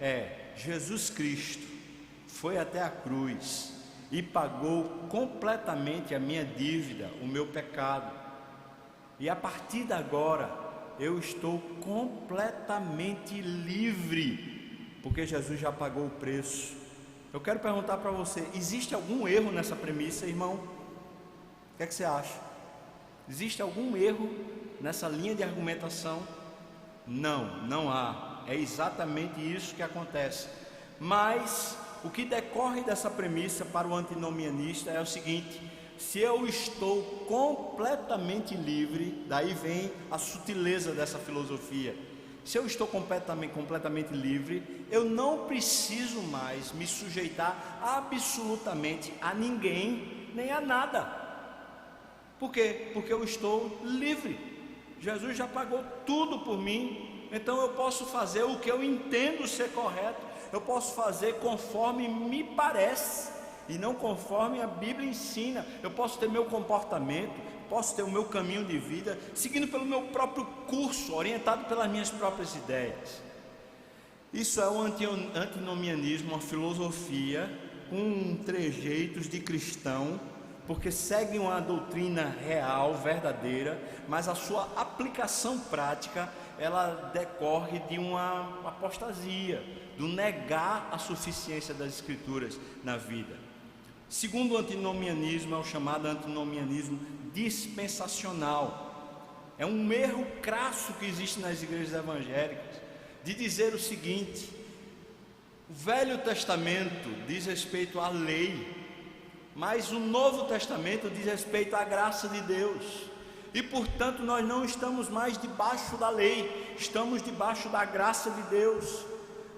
é: Jesus Cristo foi até a cruz e pagou completamente a minha dívida, o meu pecado, e a partir de agora eu estou completamente livre, porque Jesus já pagou o preço. Eu quero perguntar para você: existe algum erro nessa premissa, irmão? O que é que você acha? Existe algum erro nessa linha de argumentação? Não, não há. É exatamente isso que acontece. Mas o que decorre dessa premissa para o antinomianista é o seguinte: se eu estou completamente livre, daí vem a sutileza dessa filosofia. Se eu estou completamente livre, eu não preciso mais me sujeitar absolutamente a ninguém, nem a nada. Por quê? Porque eu estou livre. Jesus já pagou tudo por mim. Então eu posso fazer o que eu entendo ser correto, eu posso fazer conforme me parece e não conforme a Bíblia ensina. Eu posso ter meu comportamento, posso ter o meu caminho de vida, seguindo pelo meu próprio curso, orientado pelas minhas próprias ideias. Isso é o antinomianismo, uma filosofia com trejeitos de cristão, porque segue uma doutrina real, verdadeira, mas a sua aplicação prática, ela decorre de uma apostasia, do negar a suficiência das Escrituras na vida. Segundo o antinomianismo, é o chamado antinomianismo dispensacional. É um erro crasso que existe nas igrejas evangélicas, de dizer o seguinte: o Velho Testamento diz respeito à lei, mas o Novo Testamento diz respeito à graça de Deus. E portanto nós não estamos mais debaixo da lei, estamos debaixo da graça de Deus.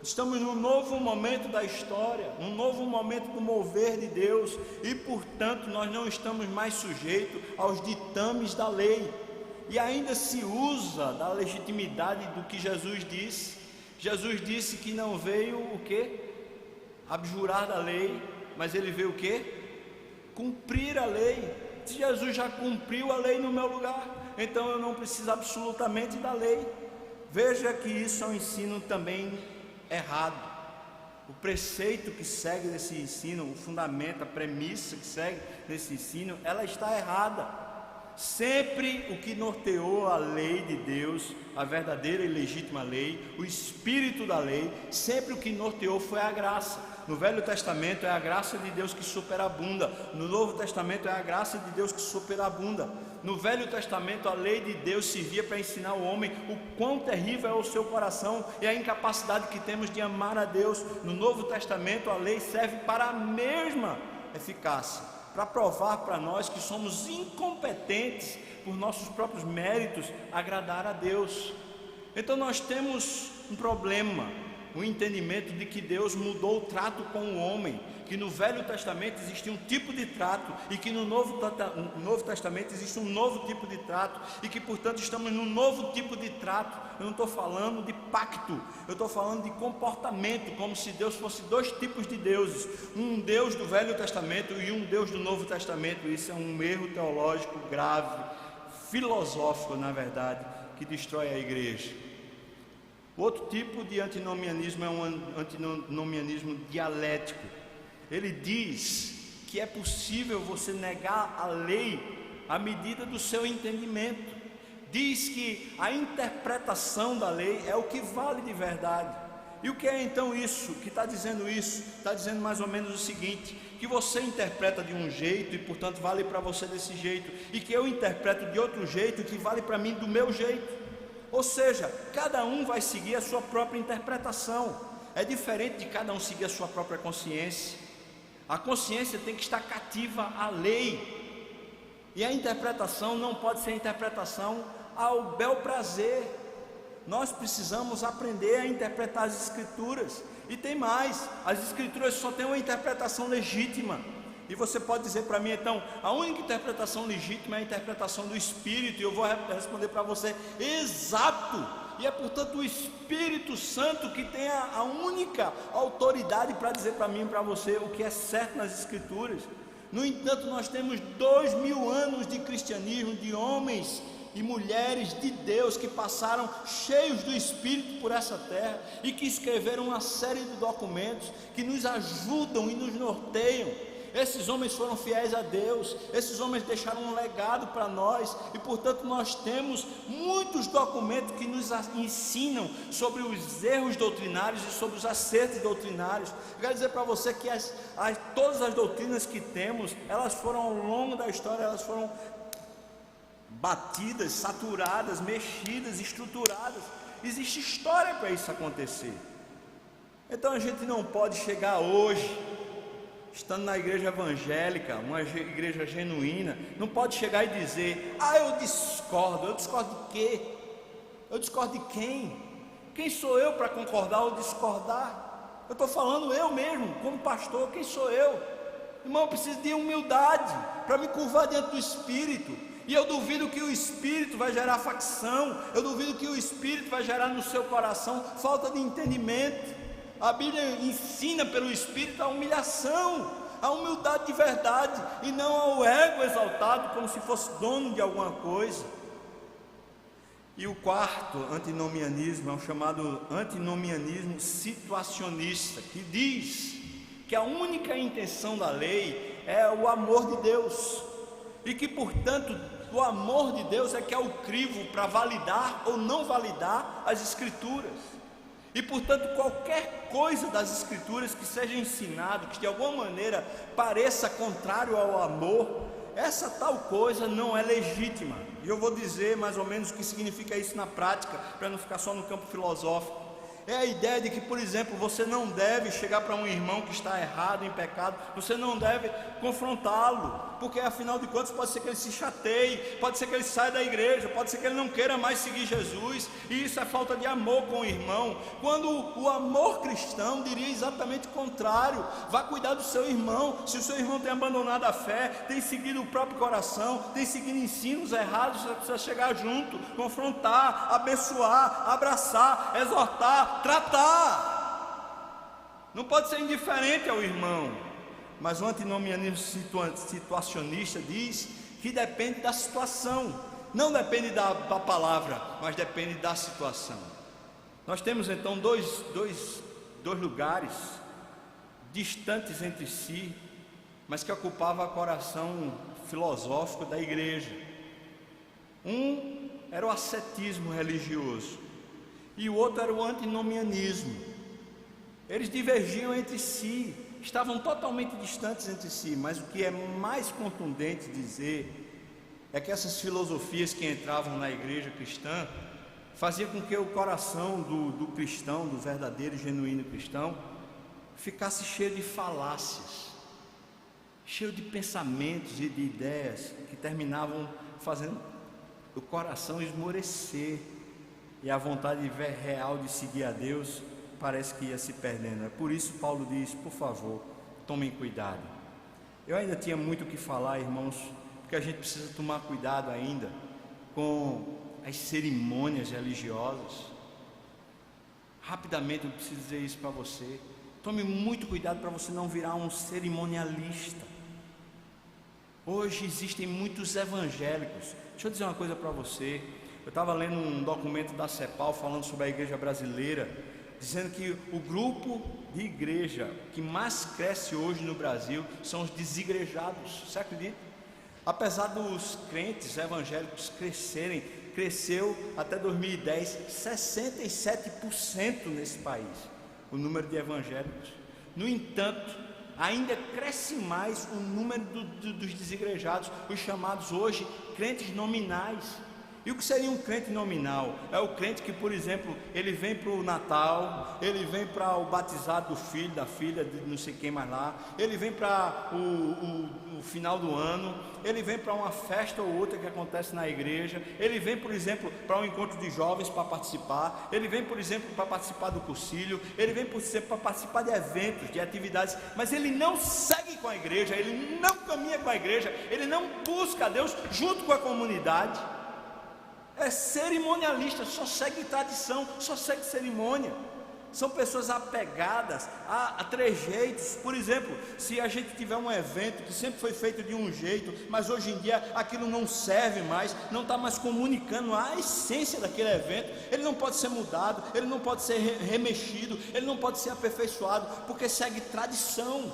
Estamos num novo momento da história, um novo momento do mover de Deus, e portanto nós não estamos mais sujeitos aos ditames da lei, e ainda se usa da legitimidade do que Jesus disse. Jesus disse que não veio o quê? Abjurar da lei, mas ele veio o quê? Cumprir a lei. Se Jesus já cumpriu a lei no meu lugar, então eu não preciso absolutamente da lei. Veja que isso é um ensino também errado. O preceito que segue desse ensino, o fundamento, a premissa que segue desse ensino, ela está errada. Sempre o que norteou a lei de Deus, a verdadeira e legítima lei, o espírito da lei, sempre o que norteou foi a graça. No Velho Testamento é a graça de Deus que superabunda, no Novo Testamento é a graça de Deus que superabunda. No Velho Testamento a lei de Deus servia para ensinar o homem o quão terrível é o seu coração e a incapacidade que temos de amar a Deus. No Novo Testamento a lei serve para a mesma eficácia, para provar para nós que somos incompetentes por nossos próprios méritos agradar a Deus. Então nós temos um problema, o entendimento de que Deus mudou o trato com o homem, que no Velho Testamento existia um tipo de trato e que no Novo Testamento existe um novo tipo de trato e que portanto estamos num novo tipo de trato. Eu não estou falando de pacto, eu estou falando de comportamento, como se Deus fosse dois tipos de deuses, um Deus do Velho Testamento e um Deus do Novo Testamento. Isso é um erro teológico grave, filosófico na verdade, que destrói a igreja. Outro tipo de antinomianismo é um antinomianismo dialético. Ele diz que é possível você negar a lei à medida do seu entendimento. Diz que a interpretação da lei é o que vale de verdade. E o que é então isso? Que está dizendo isso? Está dizendo mais ou menos o seguinte: que você interpreta de um jeito e portanto vale para você desse jeito, e que eu interpreto de outro jeito e que vale para mim do meu jeito. Ou seja, cada um vai seguir a sua própria interpretação. É diferente de cada um seguir a sua própria consciência. A consciência tem que estar cativa à lei, e a interpretação não pode ser interpretação ao bel prazer. Nós precisamos aprender a interpretar as Escrituras. E tem mais, as Escrituras só têm uma interpretação legítima. E você pode dizer para mim, então, a única interpretação legítima é a interpretação do Espírito, e eu vou responder para você, exato, e é portanto o Espírito Santo que tem a única autoridade para dizer para mim e para você o que é certo nas Escrituras. No entanto, nós temos 2000 anos de cristianismo, de homens e mulheres de Deus que passaram cheios do Espírito por essa terra e que escreveram uma série de documentos que nos ajudam e nos norteiam. Esses homens foram fiéis a Deus, esses homens deixaram um legado para nós, e portanto nós temos muitos documentos que nos ensinam sobre os erros doutrinários e sobre os acertos doutrinários. Eu quero dizer para você que todas as doutrinas que temos, elas foram ao longo da história, elas foram batidas, saturadas, mexidas, estruturadas. Existe história para isso acontecer. Então a gente não pode chegar hoje, estando na igreja evangélica, uma igreja genuína, não pode chegar e dizer: eu discordo de quê? Eu discordo de quem? Quem sou eu para concordar ou discordar? Eu estou falando eu mesmo, como pastor, quem sou eu? Irmão, eu preciso de humildade para me curvar diante do Espírito, e eu duvido que o Espírito vai gerar facção, eu duvido que o Espírito vai gerar no seu coração falta de entendimento. A Bíblia ensina pelo Espírito a humilhação, a humildade de verdade, e não ao ego exaltado como se fosse dono de alguma coisa. E o quarto antinomianismo é o chamado antinomianismo situacionista, que diz que a única intenção da lei é o amor de Deus, e que portanto o amor de Deus é que é o crivo para validar ou não validar as Escrituras. E portanto qualquer coisa das Escrituras que seja ensinado, que de alguma maneira pareça contrário ao amor, essa tal coisa não é legítima. E eu vou dizer mais ou menos o que significa isso na prática, para não ficar só no campo filosófico. É a ideia de que, por exemplo, você não deve chegar para um irmão que está errado, em pecado, você não deve confrontá-lo, porque afinal de contas pode ser que ele se chateie, pode ser que ele saia da igreja, pode ser que ele não queira mais seguir Jesus, e isso é falta de amor com o irmão, quando o amor cristão diria exatamente o contrário. Vá cuidar do seu irmão. Se o seu irmão tem abandonado a fé, tem seguido o próprio coração, tem seguido ensinos errados, você precisa chegar junto, confrontar, abençoar, abraçar, exortar, tratar. Não pode ser indiferente ao irmão. Mas o antinomianismo situacionista diz que depende da situação, não depende da palavra, mas depende da situação. Nós temos então dois lugares distantes entre si, mas que ocupavam o coração filosófico da igreja. Um era o ascetismo religioso e o outro era o antinomianismo. Eles divergiam entre si, estavam totalmente distantes entre si, mas o que é mais contundente dizer é que essas filosofias que entravam na igreja cristã faziam com que o coração do cristão, do verdadeiro e genuíno cristão, ficasse cheio de falácias, cheio de pensamentos e de ideias que terminavam fazendo o coração esmorecer, e a vontade real de seguir a Deus parece que ia se perdendo. É por isso Paulo diz: por favor, tomem cuidado. Eu ainda tinha muito o que falar, irmãos, porque a gente precisa tomar cuidado ainda com as cerimônias religiosas. Rapidamente eu preciso dizer isso para você: tome muito cuidado para você não virar um cerimonialista. Hoje existem muitos evangélicos. Deixa eu dizer uma coisa para você. Eu estava lendo um documento da CEPAL falando sobre a igreja brasileira, dizendo que o grupo de igreja que mais cresce hoje no Brasil são os desigrejados. Você acredita? Apesar dos crentes evangélicos cresceu até 2010 67% nesse país o número de evangélicos. No entanto, ainda cresce mais o número dos desigrejados, os chamados hoje crentes nominais. E o que seria um crente nominal? É o crente que, por exemplo, ele vem para o Natal, ele vem para o batizado do filho, da filha, de não sei quem mais lá, ele vem para o final do ano, ele vem para uma festa ou outra que acontece na igreja, ele vem, por exemplo, para um encontro de jovens para participar, ele vem, por exemplo, para participar do cursilho, ele vem, por exemplo, para participar de eventos, de atividades, mas ele não segue com a igreja, ele não caminha com a igreja, ele não busca a Deus junto com a comunidade. É cerimonialista, só segue tradição, só segue cerimônia. São pessoas apegadas a trejeitos. Por exemplo, se a gente tiver um evento que sempre foi feito de um jeito, mas hoje em dia aquilo não serve mais, não está mais comunicando a essência daquele evento, ele não pode ser mudado, ele não pode ser remexido, ele não pode ser aperfeiçoado, porque segue tradição.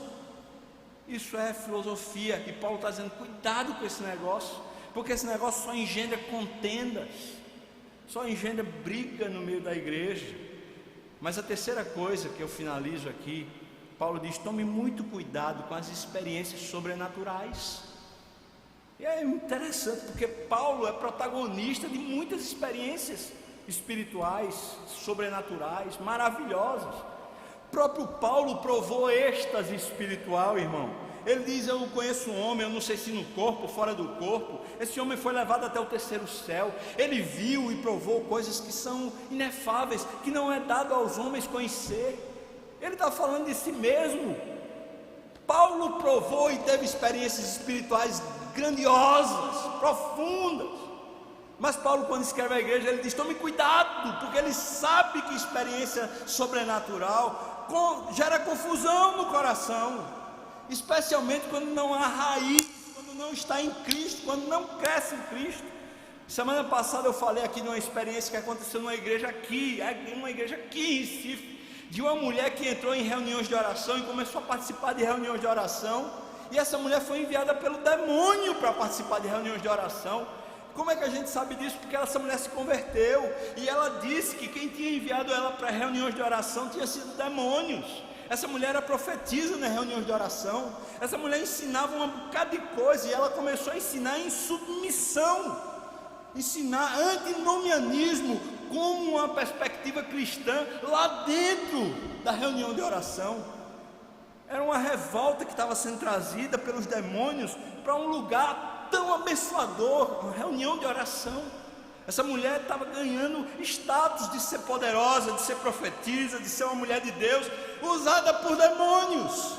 Isso é filosofia, e Paulo está dizendo: cuidado com esse negócio, porque esse negócio só engendra contendas, só engendra briga no meio da igreja. Mas a terceira coisa que eu finalizo aqui, Paulo diz: tome muito cuidado com as experiências sobrenaturais. E é interessante, porque Paulo é protagonista de muitas experiências espirituais, sobrenaturais, maravilhosas. O próprio Paulo provou êxtase espiritual, irmão. Ele diz: eu conheço um homem, eu não sei se no corpo ou fora do corpo, esse homem foi levado até o terceiro céu, ele viu e provou coisas que são inefáveis, que não é dado aos homens conhecer. Ele está falando de si mesmo. Paulo provou e teve experiências espirituais grandiosas, profundas. Mas Paulo, quando escreve à igreja, ele diz: tome cuidado, porque ele sabe que experiência sobrenatural gera confusão no coração, especialmente quando não há raiz, quando não está em Cristo, quando não cresce em Cristo. Semana passada eu falei aqui de uma experiência que aconteceu numa igreja aqui em Recife, de uma mulher que entrou em reuniões de oração e começou a participar de reuniões de oração, e essa mulher foi enviada pelo demônio para participar de reuniões de oração. Como é que a gente sabe disso? Porque essa mulher se converteu, e ela disse que quem tinha enviado ela para reuniões de oração tinha sido demônios. Essa mulher era profetisa nas reuniões de oração, essa mulher ensinava uma bocado de coisa, e ela começou a ensinar em submissão. ensinar antinomianismo como uma perspectiva cristã lá dentro da reunião de oração. Era uma revolta que estava sendo trazida pelos demônios para um lugar tão abençoador, uma reunião de oração. Essa mulher estava ganhando status de ser poderosa, de ser profetisa, de ser uma mulher de Deus, usada por demônios.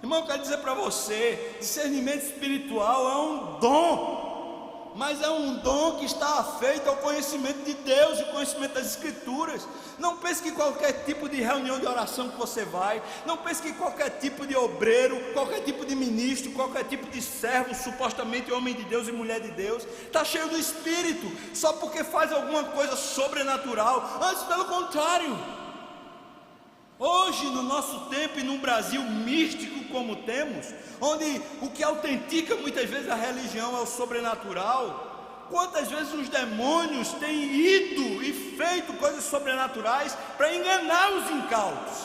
Irmão, eu quero dizer para você, discernimento espiritual é um dom, mas é um dom que está afeito ao conhecimento de Deus e conhecimento das Escrituras. Não pense que qualquer tipo de reunião de oração que você vai, não pense que qualquer tipo de obreiro, qualquer tipo de ministro, qualquer tipo de servo, supostamente homem de Deus e mulher de Deus, está cheio do Espírito, só porque faz alguma coisa sobrenatural. Antes, pelo contrário. Hoje, no nosso tempo e num Brasil místico como temos, onde o que autentica muitas vezes a religião é o sobrenatural, quantas vezes os demônios têm ido e feito coisas sobrenaturais para enganar os incautos,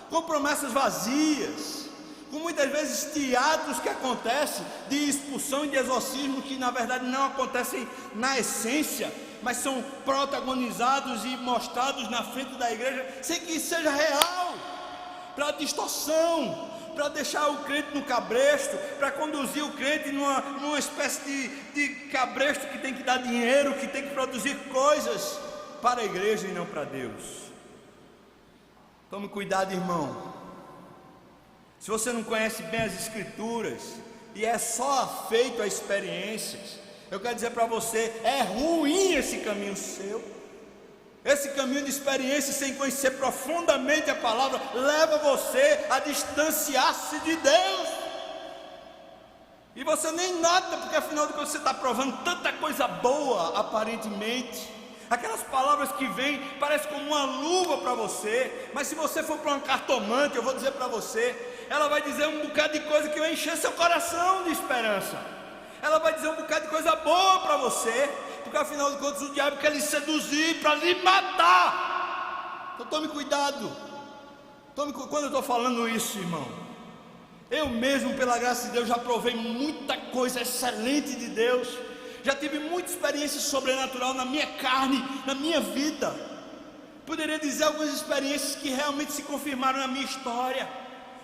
com promessas vazias, com muitas vezes teatros que acontecem de expulsão e de exorcismo que na verdade não acontecem na essência, mas são protagonizados e mostrados na frente da igreja sem que isso seja real, para distorção, para deixar o crente no cabresto, para conduzir o crente numa espécie de cabresto que tem que dar dinheiro, que tem que produzir coisas para a igreja e não para Deus. Tome cuidado, irmão. Se você não conhece bem as Escrituras e é só afeito a experiências, eu quero dizer para você, é ruim esse caminho seu. Esse caminho de experiência sem conhecer profundamente a palavra leva você a distanciar-se de Deus. E você nem nota, porque afinal de contas você está provando tanta coisa boa aparentemente. Aquelas palavras que vêm parecem como uma luva para você, mas se você for para uma cartomante, eu vou dizer para você, ela vai dizer um bocado de coisa que vai encher seu coração de esperança. Ela vai dizer um bocado de coisa boa para você, porque afinal de contas o diabo quer lhe seduzir para lhe matar. Então tome cuidado. Quando eu estou falando isso, irmão, eu mesmo, pela graça de Deus, já provei muita coisa excelente de Deus, já tive muita experiência sobrenatural na minha carne, na minha vida. Poderia dizer algumas experiências que realmente se confirmaram na minha história.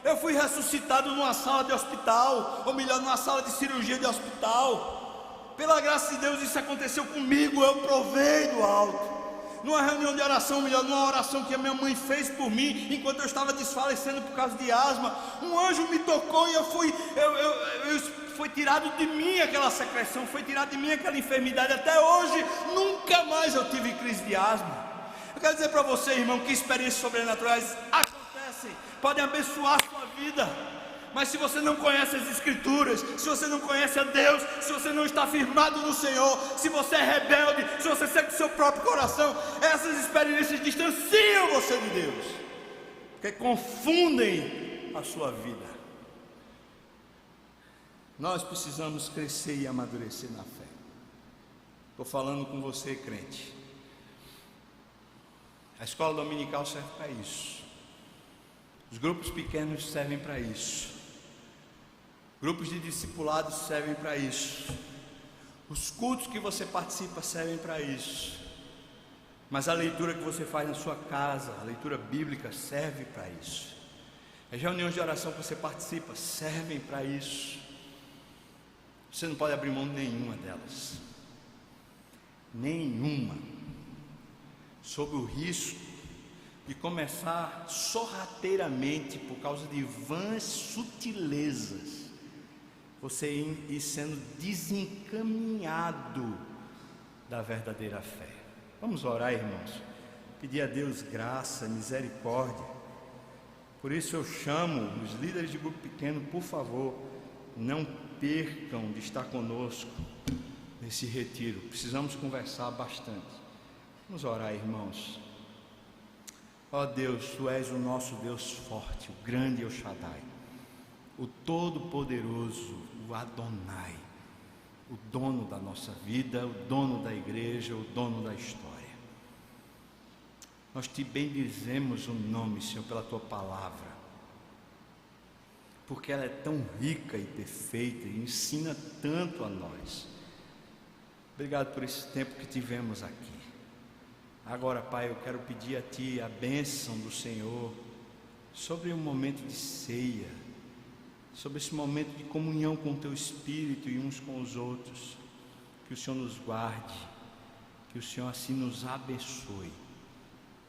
Eu fui ressuscitado numa sala de hospital, ou melhor, numa sala de cirurgia de hospital. Pela graça de Deus isso aconteceu comigo, eu provei do alto. Numa reunião de oração, melhor, numa oração que a minha mãe fez por mim, enquanto eu estava desfalecendo por causa de asma, um anjo me tocou e foi tirado de mim aquela secreção, foi tirado de mim aquela enfermidade. Até hoje, nunca mais eu tive crise de asma. Eu quero dizer para você, irmão, que experiências sobrenaturais acontecem, podem abençoar a sua vida, mas se você não conhece as Escrituras, se você não conhece a Deus, se você não está firmado no Senhor, se você é rebelde, se você segue o seu próprio coração, essas experiências distanciam você de Deus, porque confundem a sua vida. Nós precisamos crescer e amadurecer na fé. Estou falando com você, crente. A escola dominical serve para isso. Os grupos pequenos servem para isso. Grupos de discipulados servem para isso. Os cultos que você participa servem para isso. Mas a leitura que você faz na sua casa, a leitura bíblica, serve para isso. As reuniões de oração que você participa servem para isso. Você não pode abrir mão de nenhuma delas. Nenhuma. Sob o risco de começar sorrateiramente, por causa de vãs sutilezas, você ir sendo desencaminhado da verdadeira fé. Vamos orar, irmãos, pedir a Deus graça, misericórdia. Por isso eu chamo os líderes de grupo pequeno, por favor, não percam de estar conosco nesse retiro. Precisamos conversar bastante. Vamos orar, irmãos. Ó Deus, Tu és o nosso Deus forte, o grande El Shaddai, o Todo-Poderoso, o Adonai, o dono da nossa vida, o dono da igreja, o dono da história. Nós Te bendizemos o nome, Senhor, pela Tua palavra, porque ela é tão rica e perfeita e ensina tanto a nós. Obrigado por esse tempo que tivemos aqui. Agora, Pai, eu quero pedir a Ti a bênção do Senhor sobre o momento de ceia, sobre esse momento de comunhão com o Teu Espírito e uns com os outros. Que o Senhor nos guarde, que o Senhor assim nos abençoe.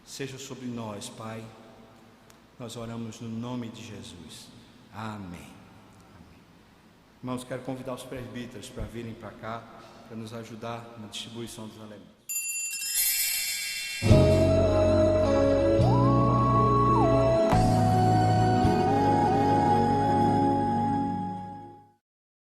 Seja sobre nós, Pai. Nós oramos no nome de Jesus. Amém. Irmãos, quero convidar os presbíteros para virem para cá, para nos ajudar na distribuição dos alimentos.